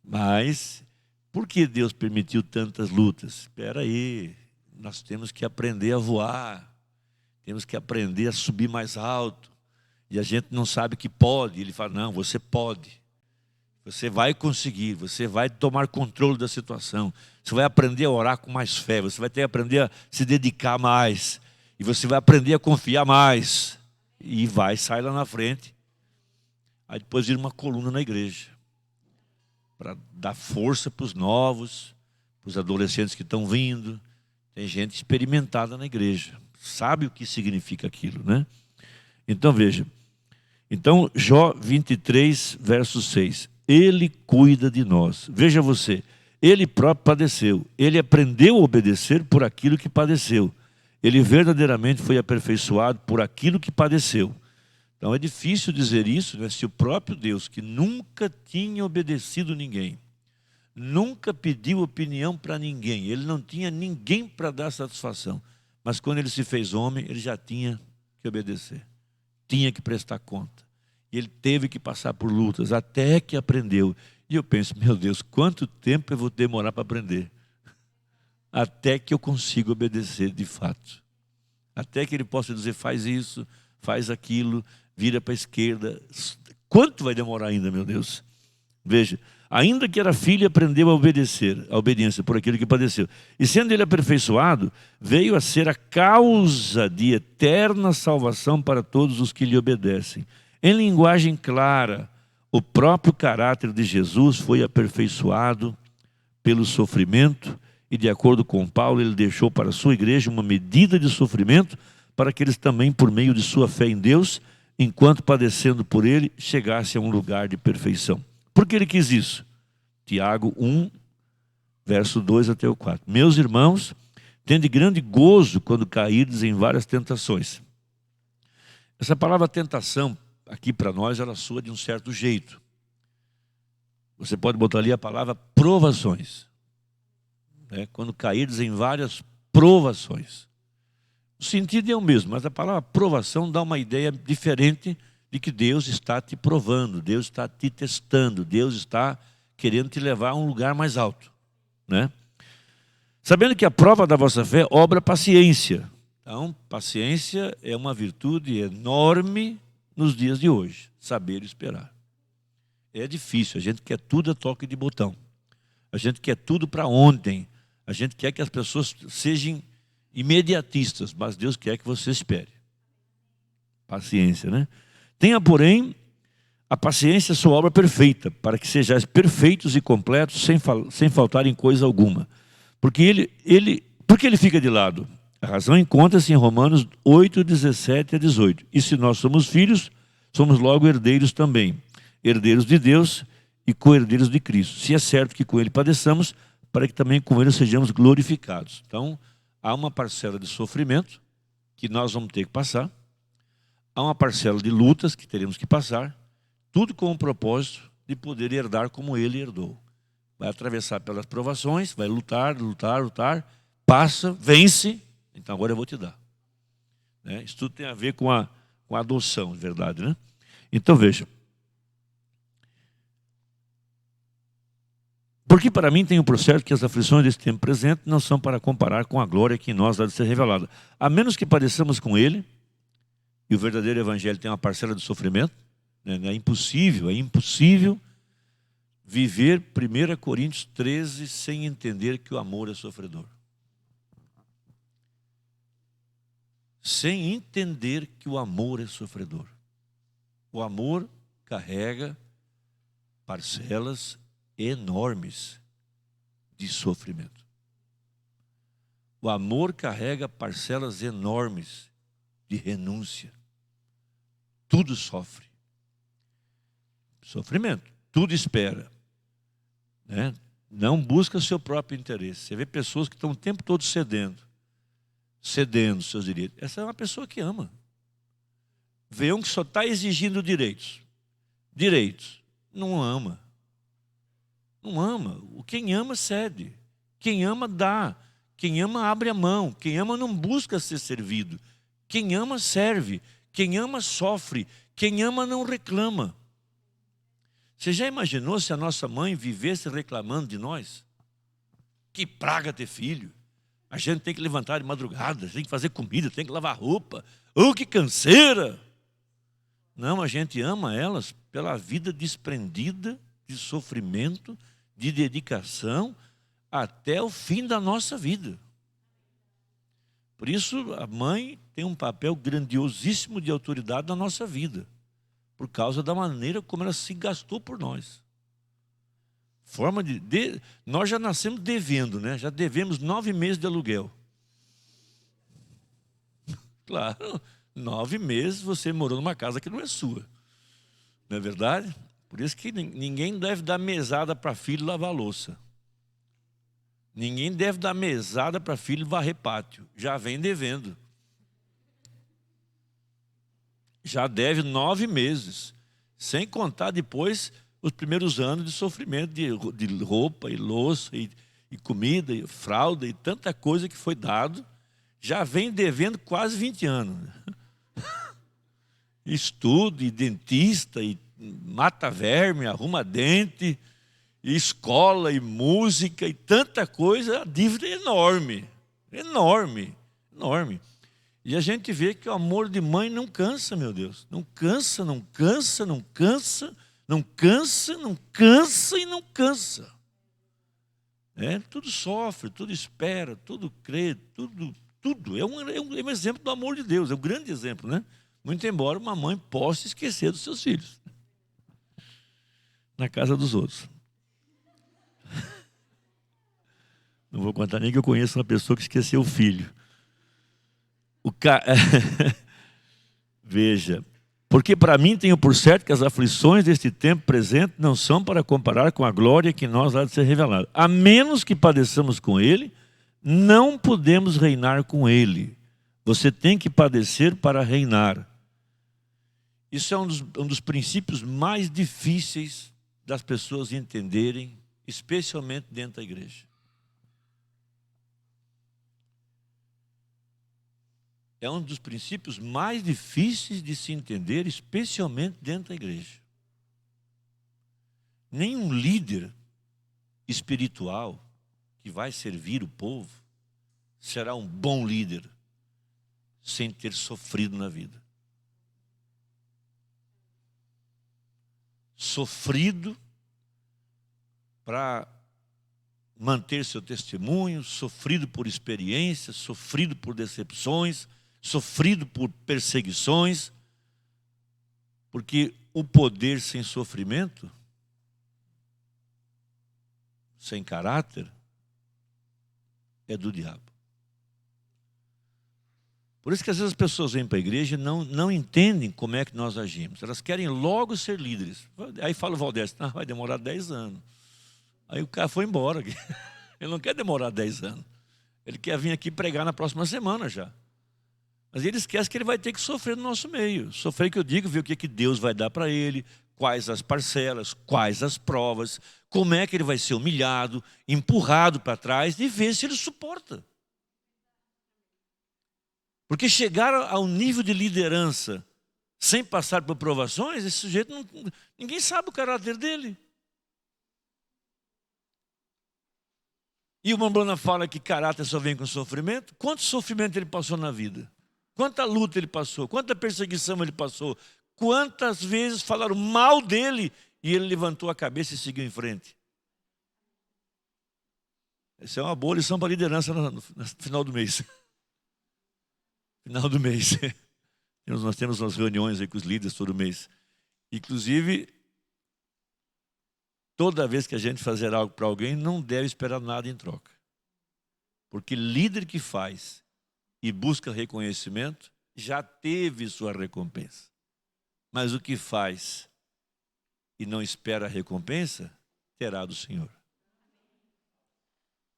E: Mas, por que Deus permitiu tantas lutas? Espera aí, nós temos que aprender a voar, temos que aprender a subir mais alto, e a gente não sabe que pode. Ele fala, não, você pode. Você vai conseguir, você vai tomar controle da situação. Você vai aprender a orar com mais fé, você vai ter que aprender a se dedicar mais. E você vai aprender a confiar mais. E sai lá na frente. Aí depois vira uma coluna na igreja. Para dar força para os novos, para os adolescentes que estão vindo. Tem gente experimentada na igreja. Sabe o que significa aquilo, né? Então veja. Então Jó 23, verso 6. Ele cuida de nós. Veja você, ele próprio padeceu. Ele aprendeu a obedecer por aquilo que padeceu. Ele verdadeiramente foi aperfeiçoado por aquilo que padeceu. Então é difícil dizer isso, né? Se o próprio Deus, que nunca tinha obedecido ninguém, nunca pediu opinião para ninguém, ele não tinha ninguém para dar satisfação, mas quando ele se fez homem, ele já tinha que obedecer, tinha que prestar conta. E ele teve que passar por lutas, até que aprendeu. E eu penso, meu Deus, quanto tempo eu vou demorar para aprender? Até que eu consiga obedecer de fato. Até que ele possa dizer, faz isso, faz aquilo, vira para a esquerda. Quanto vai demorar ainda, meu Deus? Veja, ainda que era filho, aprendeu a obedecer, a obediência por aquilo que padeceu. E sendo ele aperfeiçoado, veio a ser a causa de eterna salvação para todos os que lhe obedecem. Em linguagem clara, o próprio caráter de Jesus foi aperfeiçoado pelo sofrimento e, de acordo com Paulo, ele deixou para a sua igreja uma medida de sofrimento para que eles também, por meio de sua fé em Deus, enquanto padecendo por ele, chegassem a um lugar de perfeição. Por que ele quis isso? Tiago 1, verso 2 até o 4. Meus irmãos, tende grande gozo quando cairdes em várias tentações. Essa palavra tentação, aqui para nós, ela soa de um certo jeito. Você pode botar ali a palavra provações. Quando cairdes em várias provações. O sentido é o mesmo, mas a palavra provação dá uma ideia diferente de que Deus está te provando, Deus está te testando, Deus está querendo te levar a um lugar mais alto, né? Sabendo que a prova da vossa fé obra paciência. Então, paciência é uma virtude enorme nos dias de hoje, saber esperar. É difícil, a gente quer tudo a toque de botão. A gente quer tudo para ontem. A gente quer que as pessoas sejam imediatistas, mas Deus quer que você espere. Paciência, né? Tenha, porém, a paciência sua obra perfeita, para que sejais perfeitos e completos, sem faltar em coisa alguma. Porque ele fica de lado? A razão encontra-se em Romanos 8, 17 a 18. E se nós somos filhos, somos logo herdeiros também. Herdeiros de Deus e co-herdeiros de Cristo. Se é certo que com ele padeçamos, para que também com ele sejamos glorificados. Então, há uma parcela de sofrimento que nós vamos ter que passar. Há uma parcela de lutas que teremos que passar. Tudo com o propósito de poder herdar como ele herdou. Vai atravessar pelas provações, vai lutar, passa, vence. Então agora eu vou te dar. Isso tudo tem a ver com a adoção, de verdade, né? Então veja. Porque para mim tenho por certo que as aflições desse tempo presente não são para comparar com a glória que em nós há de ser revelada. A menos que padeçamos com ele, e o verdadeiro evangelho tem uma parcela de sofrimento, é impossível viver 1 Coríntios 13 sem entender que o amor é sofredor. Sem entender que o amor é sofredor. O amor carrega parcelas enormes de sofrimento. O amor carrega parcelas enormes de renúncia. Tudo sofre. Sofrimento. Tudo espera. Não busca seu próprio interesse. Você vê pessoas que estão o tempo todo cedendo seus direitos. Essa é uma pessoa que ama. Vê um que só está exigindo direitos. Não ama. Não ama. Quem ama cede. Quem ama dá. Quem ama abre a mão. Quem ama não busca ser servido. Quem ama serve. Quem ama sofre. Quem ama não reclama. Você já imaginou se a nossa mãe vivesse reclamando de nós? Que praga ter filho. A gente tem que levantar de madrugada, tem que fazer comida, tem que lavar roupa. Oh, que canseira! Não, a gente ama elas pela vida desprendida de sofrimento, de dedicação, até o fim da nossa vida. Por isso, a mãe tem um papel grandiosíssimo de autoridade na nossa vida, por causa da maneira como ela se gastou por nós. Nós já nascemos devendo, né? Já devemos 9 meses de aluguel. Claro, 9 meses você morou numa casa que não é sua. Não é verdade? Por isso que ninguém deve dar mesada para filho lavar louça. Ninguém deve dar mesada para filho varrer pátio. Já vem devendo. Já deve 9 meses. Sem contar depois os primeiros anos de sofrimento de roupa e louça e comida e fralda e tanta coisa que foi dado. Já vem devendo quase 20 anos. Estudo, e dentista, e mata verme, arruma dente, e escola, e música, e tanta coisa, a dívida é enorme. Enorme, enorme. E a gente vê que o amor de mãe não cansa, meu Deus. Não cansa, não cansa, não cansa, não cansa, não cansa e não cansa. Tudo sofre, tudo espera, tudo crê, tudo. É um exemplo do amor de Deus, é um grande exemplo, né? Muito embora uma mãe possa esquecer dos seus filhos na casa dos outros. Não vou contar nem que eu conheço uma pessoa que esqueceu o filho. Veja, porque para mim tenho por certo que as aflições deste tempo presente não são para comparar com a glória que nós há de ser revelada. A menos que padeçamos com ele, não podemos reinar com ele. Você tem que padecer para reinar. Isso é um dos princípios mais difíceis das pessoas entenderem, especialmente dentro da igreja. É um dos princípios mais difíceis de se entender, especialmente dentro da igreja. Nenhum líder espiritual que vai servir o povo será um bom líder sem ter sofrido na vida. Sofrido para manter seu testemunho, sofrido por experiências, sofrido por decepções, sofrido por perseguições, porque o poder sem sofrimento, sem caráter, é do diabo. Por isso que às vezes as pessoas vêm para a igreja e não entendem como é que nós agimos. Elas querem logo ser líderes. Aí fala o Valdez, vai demorar 10 anos. Aí o cara foi embora. Ele não quer demorar 10 anos. Ele quer vir aqui pregar na próxima semana já. Mas ele esquece que ele vai ter que sofrer no nosso meio. Sofrer, que eu digo, ver o que Deus vai dar para ele, quais as parcelas, quais as provas, como é que ele vai ser humilhado, empurrado para trás e ver se ele suporta. Porque chegar ao nível de liderança sem passar por provações, esse sujeito ninguém sabe o caráter dele. E o Mamblana fala que caráter só vem com sofrimento. Quanto sofrimento ele passou na vida? Quanta luta ele passou? Quanta perseguição ele passou? Quantas vezes falaram mal dele e ele levantou a cabeça e seguiu em frente? Essa é uma boa lição para a liderança no final do mês. Final do mês. Nós temos umas reuniões aí com os líderes todo mês. Inclusive, toda vez que a gente fazer algo para alguém, não deve esperar nada em troca. Porque líder que faz e busca reconhecimento, já teve sua recompensa. Mas o que faz e não espera a recompensa, terá do Senhor.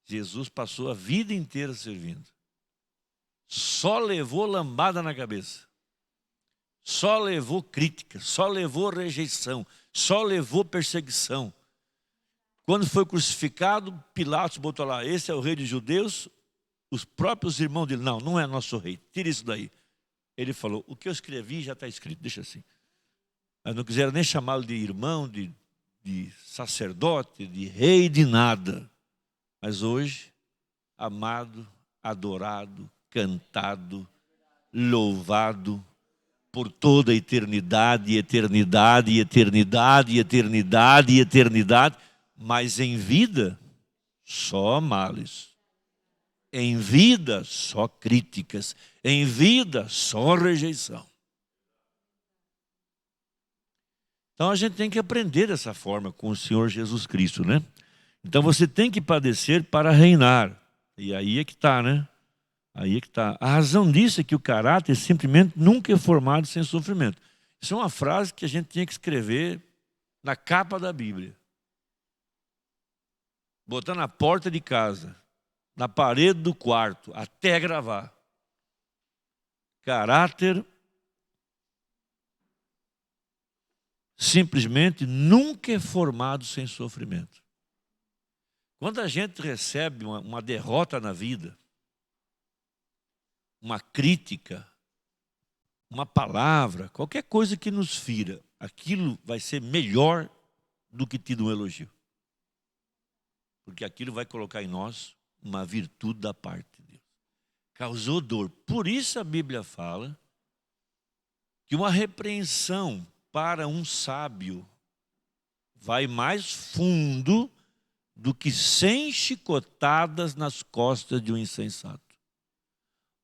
E: Jesus passou a vida inteira servindo. Só levou lambada na cabeça. Só levou crítica, só levou rejeição, só levou perseguição. Quando foi crucificado, Pilatos botou lá, esse é o rei dos judeus. Os próprios irmãos dele, não é nosso rei, tira isso daí. Ele falou, o que eu escrevi já está escrito, deixa assim. Mas não quiseram nem chamá-lo de irmão, de sacerdote, de rei, de nada. Mas hoje, amado, adorado, cantado, louvado, por toda a eternidade, eternidade, eternidade, eternidade, eternidade, mas em vida, só males. Em vida, só críticas. Em vida, só rejeição. Então a gente tem que aprender dessa forma com o Senhor Jesus Cristo, né? Então você tem que padecer para reinar. E aí é que está, né? Aí é que está. A razão disso é que o caráter simplesmente nunca é formado sem sofrimento. Isso é uma frase que a gente tinha que escrever na capa da Bíblia. Botar na porta de casa, na parede do quarto, até gravar. Caráter simplesmente nunca é formado sem sofrimento. Quando a gente recebe uma derrota na vida, uma crítica, uma palavra, qualquer coisa que nos fira, aquilo vai ser melhor do que tido um elogio. Porque aquilo vai colocar em nós uma virtude da parte de Deus. Causou dor. Por isso a Bíblia fala que uma repreensão para um sábio vai mais fundo do que 100 chicotadas nas costas de um insensato.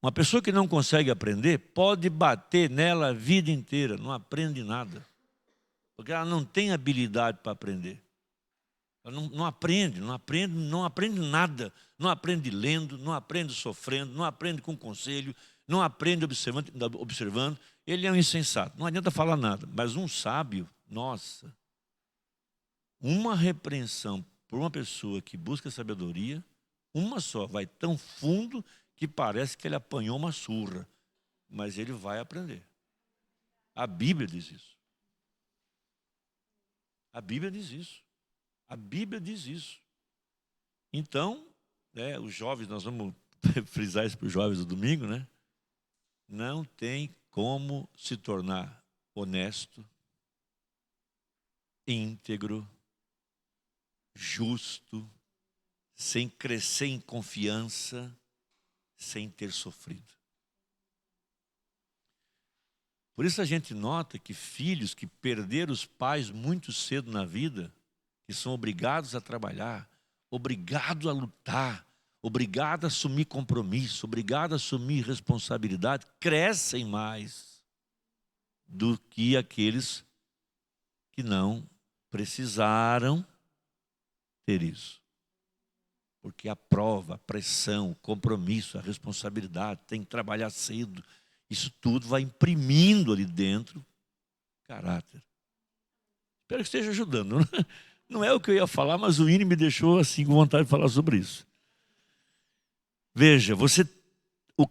E: Uma pessoa que não consegue aprender pode bater nela a vida inteira, não aprende nada. Porque ela não tem habilidade para aprender. Ela não aprende nada. Não aprende lendo, não aprende sofrendo, não aprende com conselho, não aprende observando. Ele é um insensato, não adianta falar nada. Mas um sábio, nossa, uma repreensão por uma pessoa que busca sabedoria, uma só, vai tão fundo que parece que ele apanhou uma surra. Mas ele vai aprender. A Bíblia diz isso. A Bíblia diz isso. A Bíblia diz isso. Então, os jovens, nós vamos frisar isso para os jovens do domingo, né? Não tem como se tornar honesto, íntegro, justo, sem crescer em confiança, sem ter sofrido. Por isso a gente nota que filhos que perderam os pais muito cedo na vida, que são obrigados a trabalhar, obrigados a lutar, obrigados a assumir compromisso, obrigados a assumir responsabilidade, crescem mais do que aqueles que não precisaram ter isso. Porque a prova, a pressão, o compromisso, a responsabilidade, tem que trabalhar cedo, isso tudo vai imprimindo ali dentro caráter. Espero que esteja ajudando. Não é o que eu ia falar, mas o Ine me deixou assim com vontade de falar sobre isso. Veja,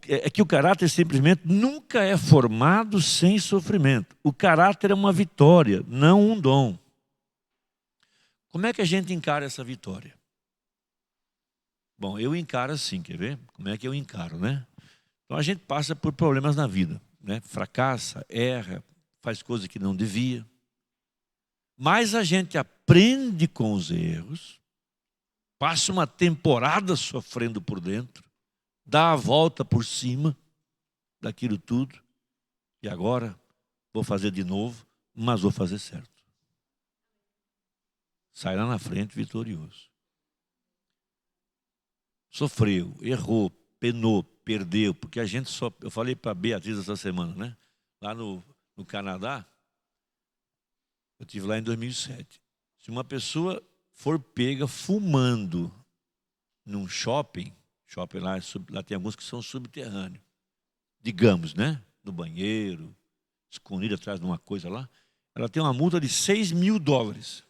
E: é que o caráter simplesmente nunca é formado sem sofrimento. O caráter é uma vitória, não um dom. Como é que a gente encara essa vitória? Bom, eu encaro assim, quer ver? Como é que eu encaro, né? Então a gente passa por problemas na vida, né? Fracassa, erra, faz coisas que não devia. Mas a gente aprende com os erros, passa uma temporada sofrendo por dentro, dá a volta por cima daquilo tudo, e agora vou fazer de novo, mas vou fazer certo. Sai lá na frente vitorioso. Sofreu, errou, penou, perdeu, porque a gente só... Eu falei para a Beatriz essa semana, né? Lá no Canadá, eu estive lá em 2007. Se uma pessoa for pega fumando num shopping lá tem alguns que são subterrâneos, digamos, né? No banheiro, escondido atrás de uma coisa lá, ela tem uma multa de $6.000.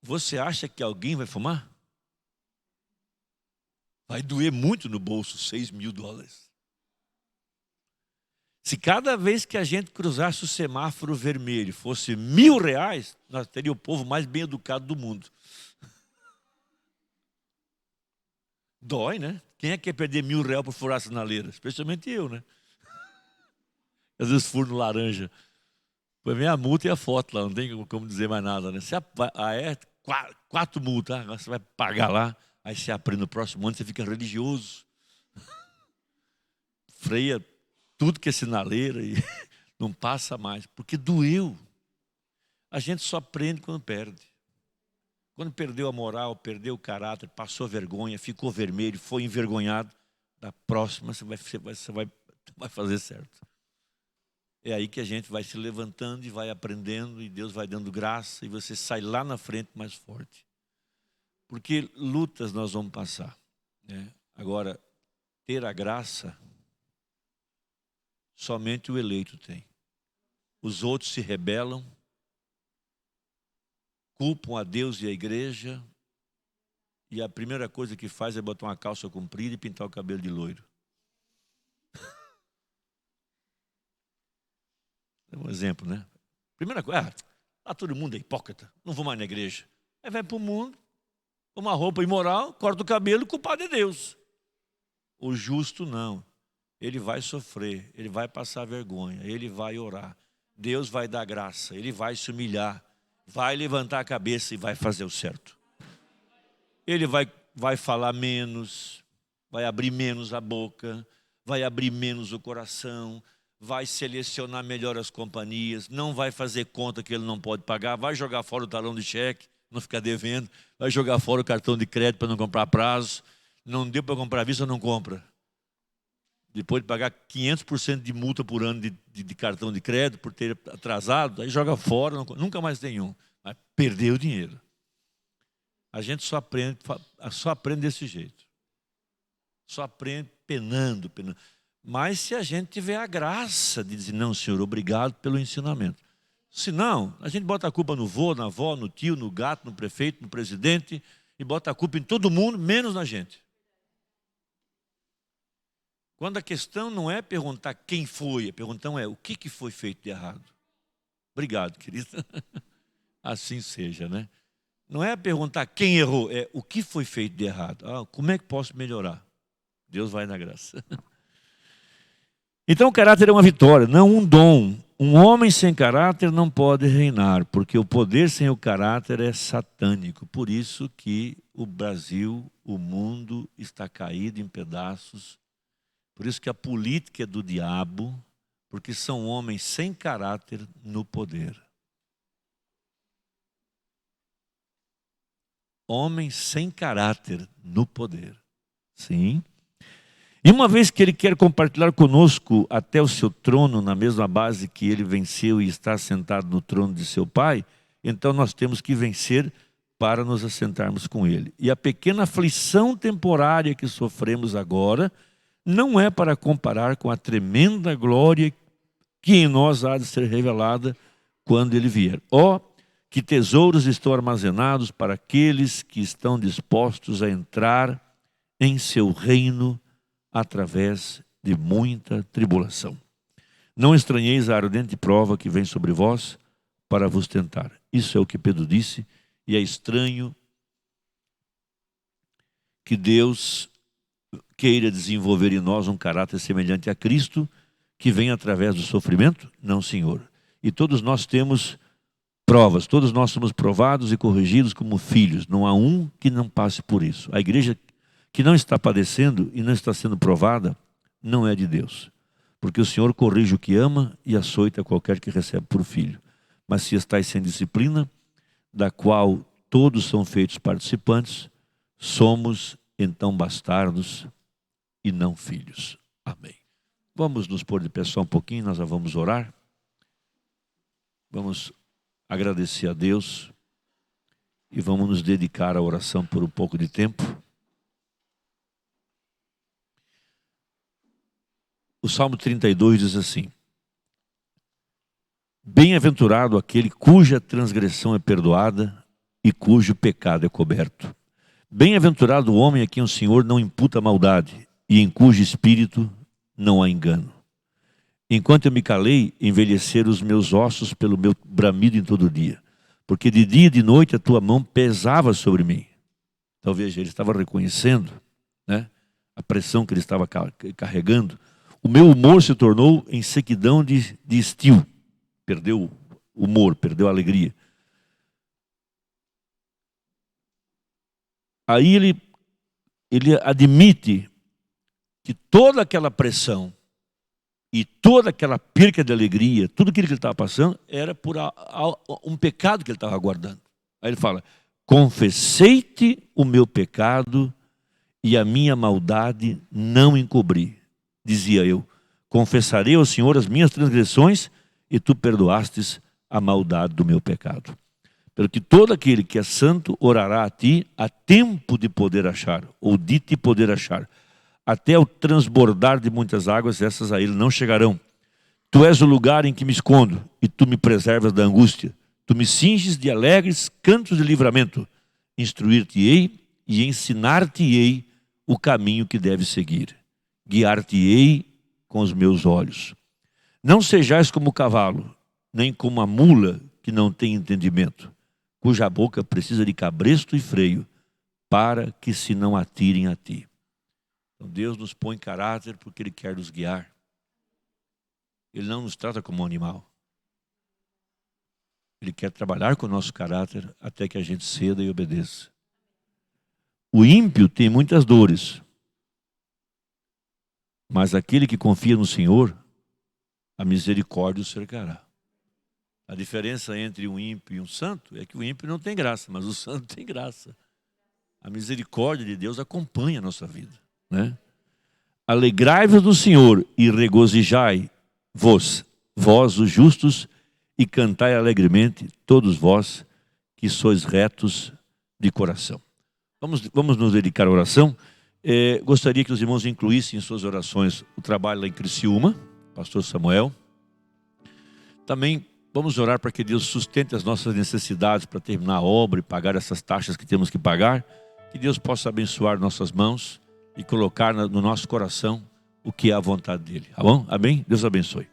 E: Você acha que alguém vai fumar? Vai doer muito no bolso $6.000. Se cada vez que a gente cruzasse o semáforo vermelho fosse R$1.000, nós teríamos o povo mais bem educado do mundo. Dói, né? Quem é que quer perder R$1.000 por furar a sinaleira? Especialmente eu, né? Às vezes furo no laranja. Põe vem a multa e a foto lá, não tem como dizer mais nada, né? Você é 4 multas, agora você vai pagar lá, aí você aprende no próximo ano, você fica religioso. freia tudo que é sinaleira e não passa mais, porque doeu. A gente só aprende quando perde. Quando perdeu a moral, perdeu o caráter, passou vergonha, ficou vermelho, foi envergonhado, da próxima você vai fazer certo. É aí que a gente vai se levantando e vai aprendendo, e Deus vai dando graça, e você sai lá na frente mais forte. Porque lutas nós vamos passar, né? Agora, ter a graça, somente o eleito tem. Os outros se rebelam, culpam a Deus e a igreja, e a primeira coisa que faz é botar uma calça comprida e pintar o cabelo de loiro. É um exemplo, né? Primeira coisa, todo mundo é hipócrita, não vou mais na igreja. Aí vai para o mundo, uma roupa imoral, corta o cabelo, o culpado é Deus. O justo não. Ele vai sofrer, ele vai passar vergonha, ele vai orar. Deus vai dar graça, ele vai se humilhar, vai levantar a cabeça e vai fazer o certo. Ele vai falar menos, vai abrir menos a boca, vai abrir menos o coração, vai selecionar melhor as companhias, não vai fazer conta que ele não pode pagar, vai jogar fora o talão de cheque, não ficar devendo, vai jogar fora o cartão de crédito para não comprar prazo, não deu para comprar à vista, não compra. Depois de pagar 500% de multa por ano de cartão de crédito, por ter atrasado, aí joga fora, nunca mais tem um. Mas perdeu o dinheiro. A gente só aprende desse jeito. Só aprende penando. Mas se a gente tiver a graça de dizer, não, Senhor, obrigado pelo ensinamento. Se não, a gente bota a culpa no vô, na avó, no tio, no gato, no prefeito, no presidente, e bota a culpa em todo mundo, menos na gente. Quando a questão não é perguntar quem foi, a pergunta é o que foi feito de errado. Obrigado, querida. Assim seja, né? Não é perguntar quem errou, é o que foi feito de errado. Como é que posso melhorar? Deus vai na graça. Então o caráter é uma vitória, não um dom. Um homem sem caráter não pode reinar, porque o poder sem o caráter é satânico. Por isso que o Brasil, o mundo está caído em pedaços. Por isso que a política é do diabo, porque são homens sem caráter no poder. Homens sem caráter no poder. Sim. E uma vez que ele quer compartilhar conosco até o seu trono, na mesma base que ele venceu e está sentado no trono de seu Pai, então nós temos que vencer para nos assentarmos com ele. E a pequena aflição temporária que sofremos agora não é para comparar com a tremenda glória que em nós há de ser revelada quando ele vier. Que tesouros estão armazenados para aqueles que estão dispostos a entrar em seu reino através de muita tribulação. Não estranheis a ardente prova que vem sobre vós para vos tentar. Isso é o que Pedro disse, e é estranho que Deus queira desenvolver em nós um caráter semelhante a Cristo, que vem através do sofrimento? Não, Senhor. E todos nós temos provas, todos nós somos provados e corrigidos como filhos. Não há um que não passe por isso. A igreja que não está padecendo e não está sendo provada, não é de Deus. Porque o Senhor corrige o que ama e açoita qualquer que recebe por filho. Mas se estáis sem disciplina, da qual todos são feitos participantes, somos então bastardos e não filhos. Amém. Vamos nos pôr de pé só um pouquinho, nós já vamos orar. Vamos agradecer a Deus e vamos nos dedicar à oração por um pouco de tempo. O Salmo 32 diz assim: bem-aventurado aquele cuja transgressão é perdoada e cujo pecado é coberto. Bem-aventurado o homem a quem o Senhor não imputa maldade e em cujo espírito não há engano. Enquanto eu me calei, envelheceram os meus ossos pelo meu bramido em todo dia, porque de dia e de noite a tua mão pesava sobre mim. Então veja, ele estava reconhecendo, né, a pressão que ele estava carregando. O meu humor se tornou em sequidão de estio. Perdeu o humor, perdeu a alegria. Aí ele admite que toda aquela pressão, E toda aquela perca de alegria, tudo aquilo que ele estava passando, era por um pecado que ele estava guardando. Aí ele fala: confessei-te o meu pecado e a minha maldade não encobri. Dizia eu: confessarei ao Senhor as minhas transgressões e tu perdoastes a maldade do meu pecado. Pelo que todo aquele que é santo orará a ti a tempo de poder achar, ou de te poder achar. Até o transbordar de muitas águas, essas a ele não chegarão. Tu és o lugar em que me escondo, e tu me preservas da angústia. Tu me cinges de alegres cantos de livramento. Instruir-te-ei e ensinar-te-ei o caminho que deves seguir. Guiar-te-ei com os meus olhos. Não sejais como o cavalo, nem como a mula que não tem entendimento, cuja boca precisa de cabresto e freio, para que se não atirem a ti. Então Deus nos põe caráter porque Ele quer nos guiar. Ele não nos trata como um animal. Ele quer trabalhar com o nosso caráter até que a gente ceda e obedeça. O ímpio tem muitas dores, mas aquele que confia no Senhor, a misericórdia o cercará. A diferença entre um ímpio e um santo é que o ímpio não tem graça, mas o santo tem graça. A misericórdia de Deus acompanha a nossa vida, né? Alegrai-vos no Senhor e regozijai-vos, vós os justos, e cantai alegremente, todos vós que sois retos de coração. Vamos nos dedicar à oração. Gostaria que os irmãos incluíssem em suas orações o trabalho lá em Criciúma, pastor Samuel. Também vamos orar para que Deus sustente as nossas necessidades para terminar a obra e pagar essas taxas que temos que pagar. Que Deus possa abençoar nossas mãos e colocar no nosso coração o que é a vontade dEle. Tá bom? Amém? Deus abençoe.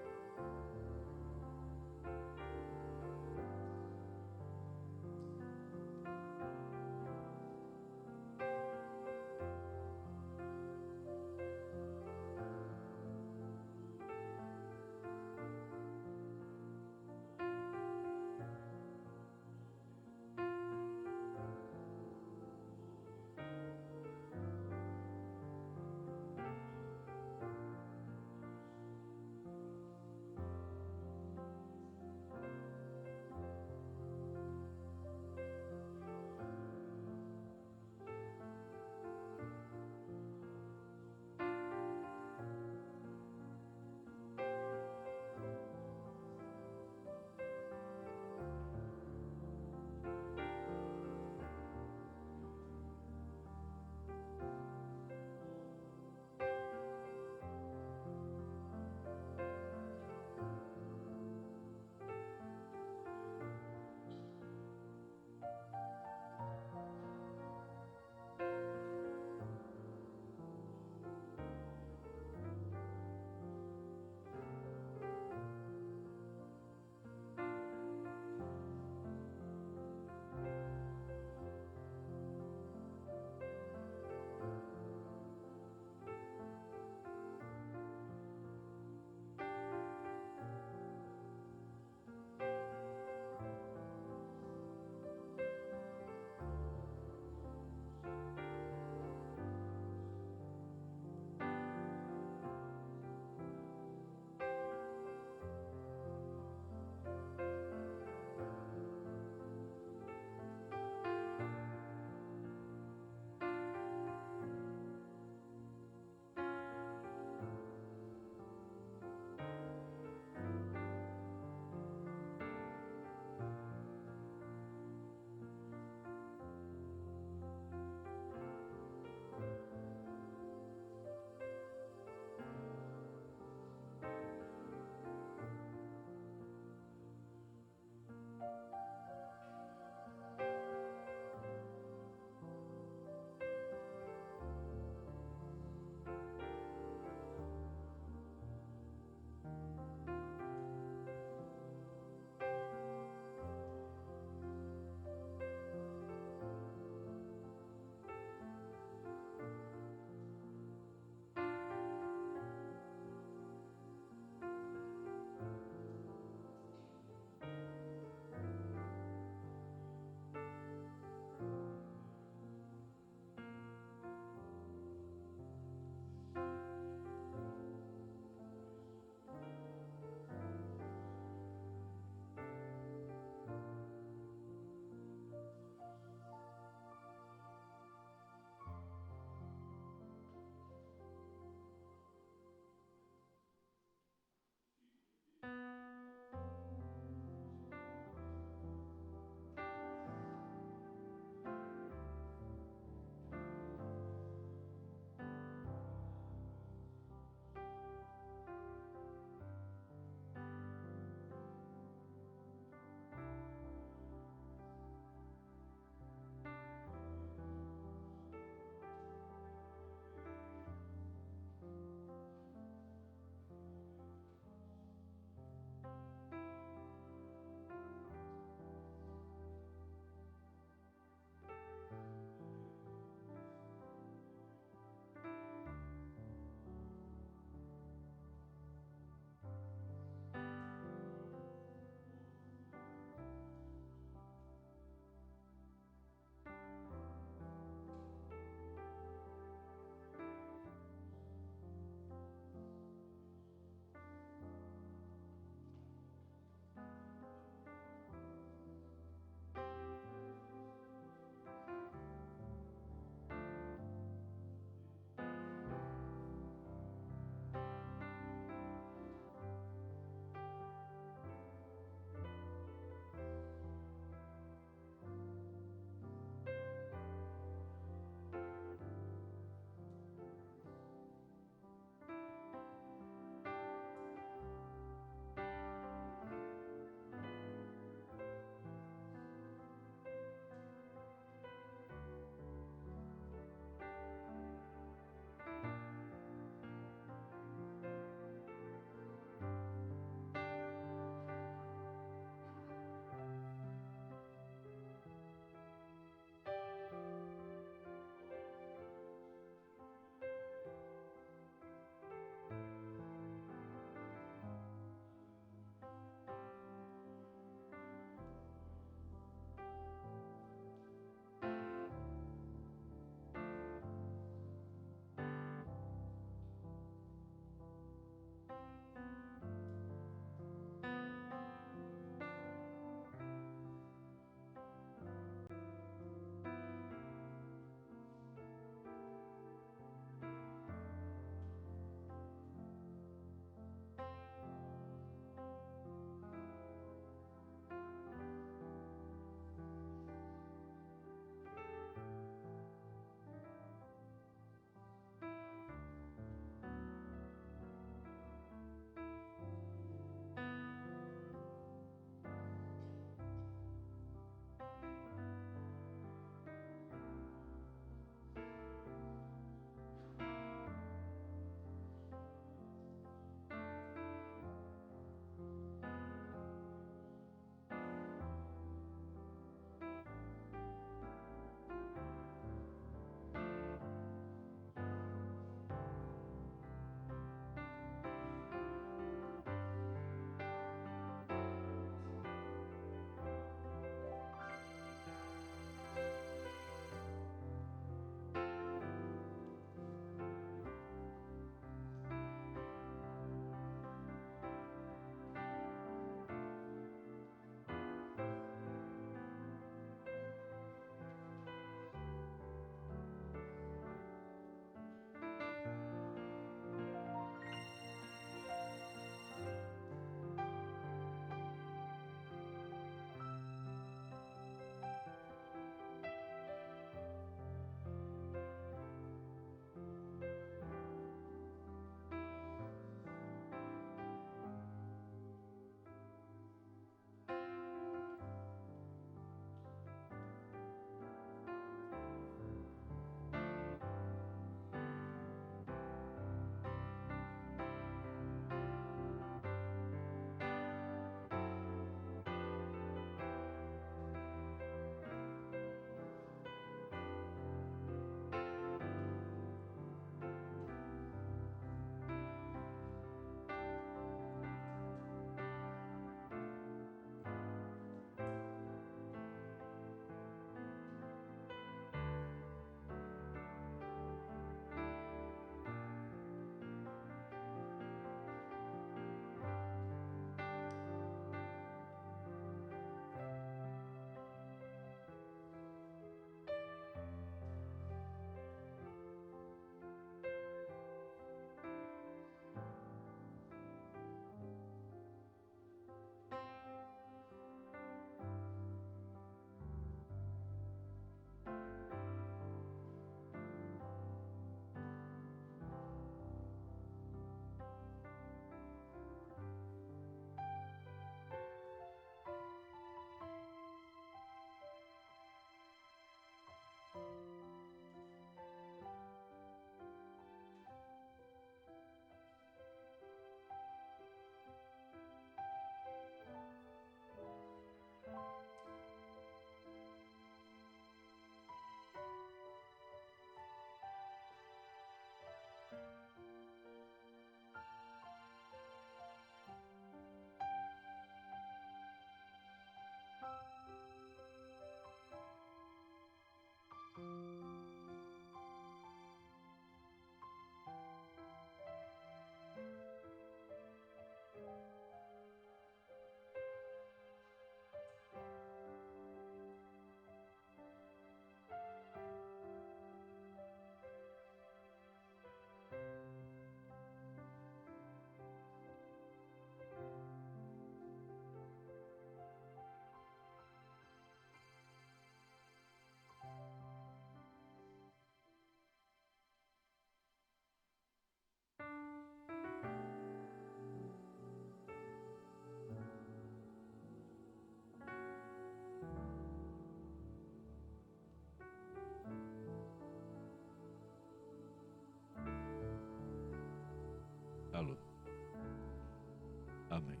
E: Amém.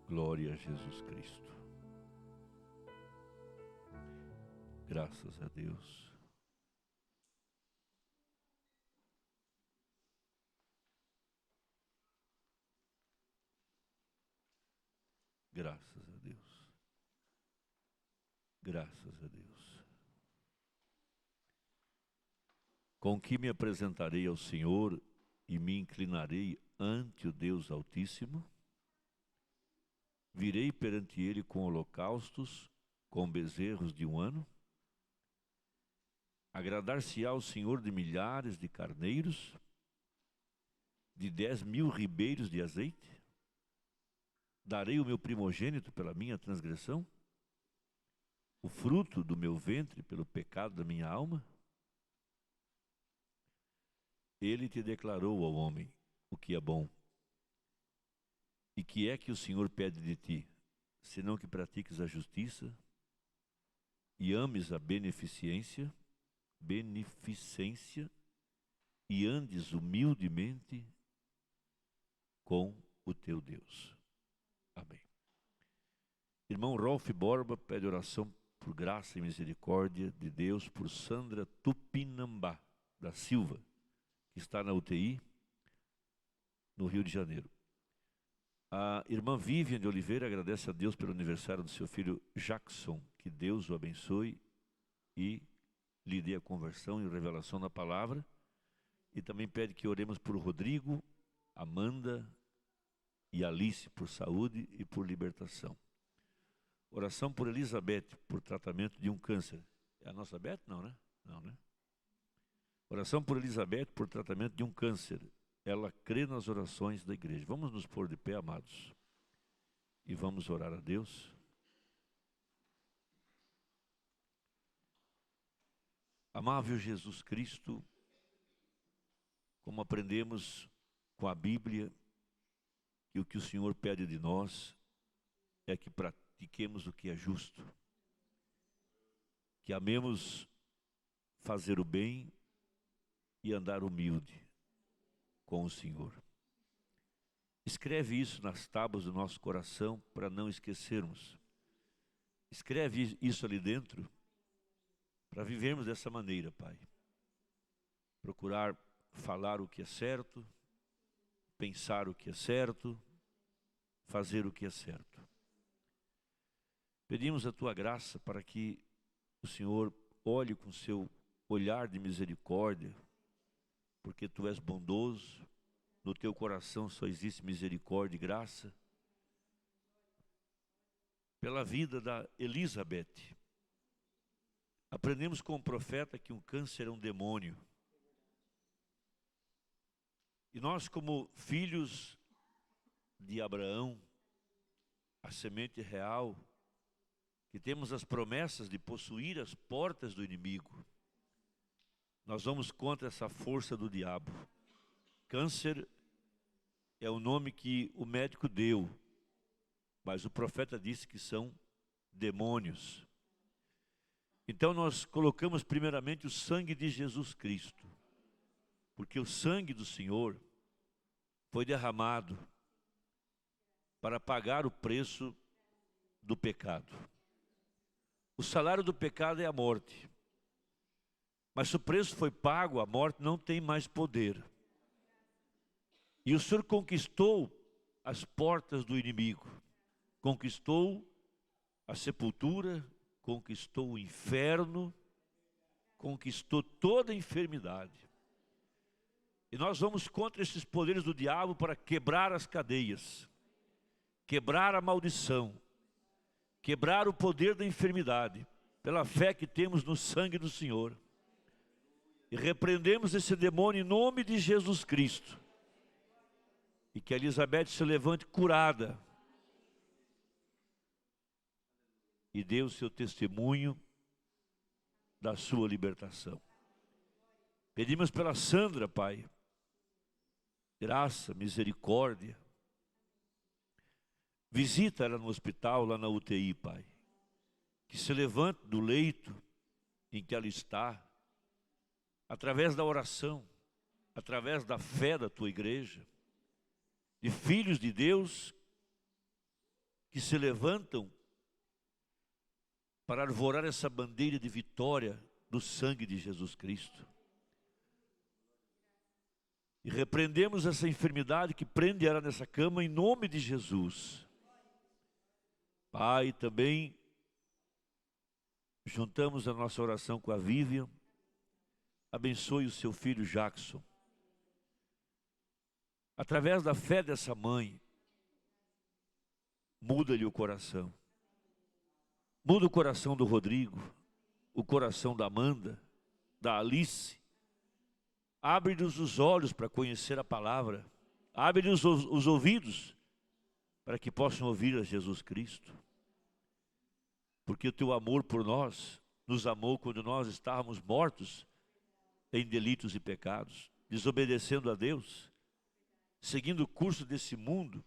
E: Glória a Jesus Cristo. Graças a Deus. Graças a Deus. Graças a Deus. Com que me apresentarei ao Senhor e me inclinarei ante o Deus Altíssimo? Virei perante Ele com holocaustos, com bezerros de 1 ano? Agradar-se-á ao Senhor de milhares de carneiros, de 10.000 ribeiros de azeite? Darei o meu primogênito pela minha transgressão? O fruto do meu ventre pelo pecado da minha alma? Ele te declarou, ao homem, o que é bom. E que é que o Senhor pede de ti, senão que pratiques a justiça e ames a beneficência e andes humildemente com o teu Deus. Amém. Irmão Rolf Borba pede oração por graça e misericórdia de Deus por Sandra Tupinambá da Silva, que está na UTI no Rio de Janeiro. A irmã Vivian de Oliveira agradece a Deus pelo aniversário do seu filho Jackson. Que Deus o abençoe e lhe dê a conversão e revelação da palavra. E também pede que oremos por Rodrigo, Amanda e Alice por saúde e por libertação. Oração por Elizabeth por tratamento de um câncer. É a nossa Beth? Não, né? Não, né? Oração por Elizabeth por tratamento de um câncer. Ela crê nas orações da igreja. Vamos nos pôr de pé, amados, e vamos orar a Deus. Amável Jesus Cristo, como aprendemos com a Bíblia, que o que o Senhor pede de nós é que pratiquemos o que é justo, que amemos fazer o bem e andar humilde com o Senhor. Escreve isso nas tábuas do nosso coração para não esquecermos. Escreve isso ali dentro para vivermos dessa maneira, Pai. Procurar falar o que é certo, pensar o que é certo, fazer o que é certo. Pedimos a Tua graça para que o Senhor olhe com seu olhar de misericórdia, porque Tu és bondoso, no Teu coração só existe misericórdia e graça. Pela vida da Elizabeth, aprendemos com o profeta que um câncer é um demônio. E nós, como filhos de Abraão, a semente real, que temos as promessas de possuir as portas do inimigo, nós vamos contra essa força do diabo. Câncer é o nome que o médico deu, mas o profeta disse que são demônios. Então nós colocamos primeiramente o sangue de Jesus Cristo, porque o sangue do Senhor foi derramado para pagar o preço do pecado. O salário do pecado é a morte. Mas se o preço foi pago, a morte não tem mais poder. E o Senhor conquistou as portas do inimigo. Conquistou a sepultura, conquistou o inferno, conquistou toda a enfermidade. E nós vamos contra esses poderes do diabo para quebrar as cadeias, quebrar a maldição, quebrar o poder da enfermidade, pela fé que temos no sangue do Senhor. E repreendemos esse demônio em nome de Jesus Cristo. E que a Elizabeth se levante curada e dê o seu testemunho da sua libertação. Pedimos pela Sandra, Pai, graça, misericórdia. Visita ela no hospital, lá na UTI, Pai. Que se levante do leito em que ela está, através da oração, através da fé da Tua igreja, de filhos de Deus que se levantam para arvorar essa bandeira de vitória do sangue de Jesus Cristo. E repreendemos essa enfermidade que prende ela nessa cama em nome de Jesus. Pai, também juntamos a nossa oração com a Vivian. Abençoe o seu filho Jackson. Através da fé dessa mãe, muda-lhe o coração. Muda o coração do Rodrigo, o coração da Amanda, da Alice. Abre-nos os olhos para conhecer a palavra. Abre-nos os ouvidos para que possam ouvir a Jesus Cristo. Porque o teu amor por nós nos amou quando nós estávamos mortos em delitos e pecados, desobedecendo a Deus, seguindo o curso desse mundo,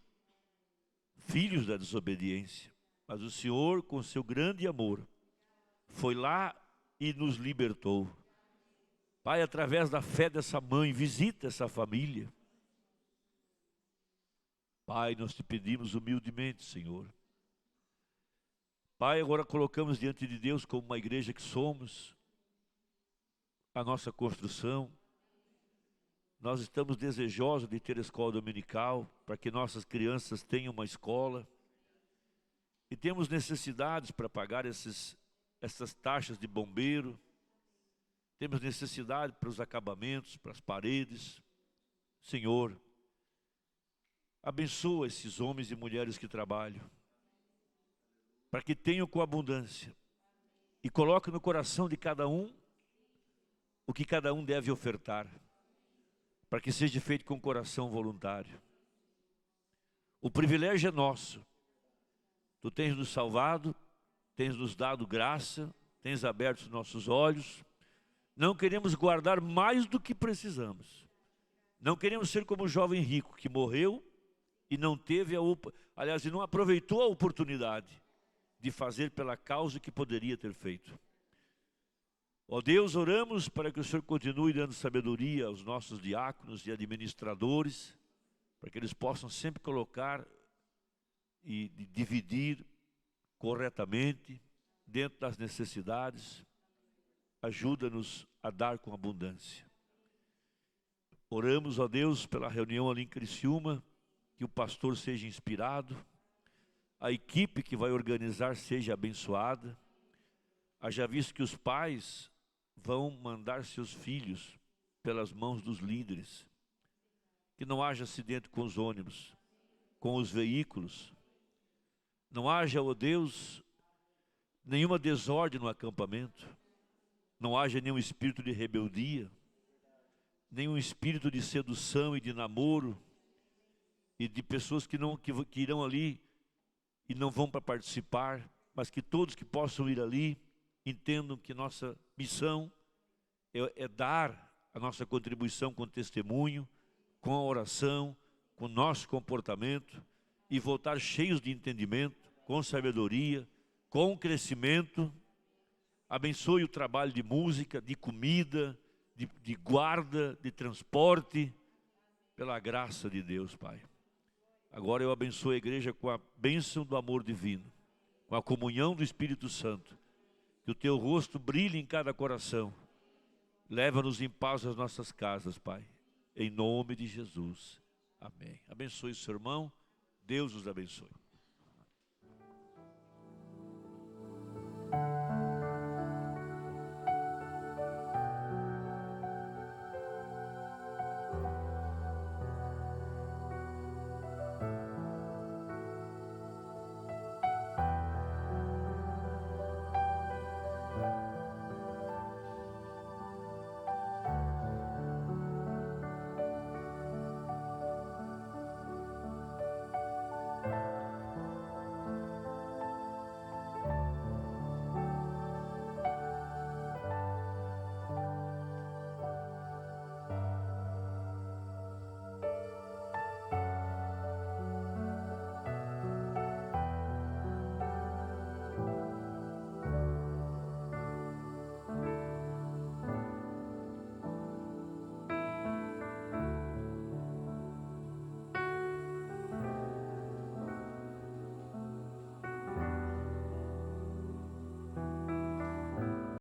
E: filhos da desobediência. Mas o Senhor, com seu grande amor, foi lá e nos libertou. Pai, através da fé dessa mãe, visita essa família. Pai, nós te pedimos humildemente, Senhor. Pai, agora colocamos diante de Deus, como uma igreja que somos, a nossa construção. Nós estamos desejosos de ter escola dominical, para que nossas crianças tenham uma escola. E temos necessidades para pagar essas taxas de bombeiro. Temos necessidade para os acabamentos, para as paredes. Senhor, abençoa esses homens e mulheres que trabalham, para que tenham com abundância. E coloque no coração de cada um o que cada um deve ofertar, para que seja feito com coração voluntário. O privilégio é nosso. Tu tens nos salvado, tens nos dado graça, tens aberto os nossos olhos. Não queremos guardar mais do que precisamos. Não queremos ser como o jovem rico que morreu e não teve e não aproveitou a oportunidade de fazer pela causa que poderia ter feito. Ó Deus, oramos para que o Senhor continue dando sabedoria aos nossos diáconos e administradores, para que eles possam sempre colocar e dividir corretamente dentro das necessidades. Ajuda-nos a dar com abundância. Oramos, ó Deus, pela reunião ali em Criciúma, que o pastor seja inspirado, a equipe que vai organizar seja abençoada. Haja visto que os pais vão mandar seus filhos pelas mãos dos líderes, que não haja acidente com os ônibus, com os veículos, não haja, ó Deus, nenhuma desordem no acampamento, não haja nenhum espírito de rebeldia, nenhum espírito de sedução e de namoro, e de pessoas que irão ali e não vão para participar, mas que todos que possam ir ali entendam que nossa missão é dar a nossa contribuição com testemunho, com a oração, com o nosso comportamento, e voltar cheios de entendimento, com sabedoria, com crescimento. Abençoe o trabalho de música, de comida, de guarda, de transporte, pela graça de Deus, Pai. Agora eu abençoo a igreja com a bênção do amor divino, com a comunhão do Espírito Santo. Que o teu rosto brilhe em cada coração. Leva-nos em paz às nossas casas, Pai. Em nome de Jesus. Amém. Abençoe o seu irmão. Deus os abençoe.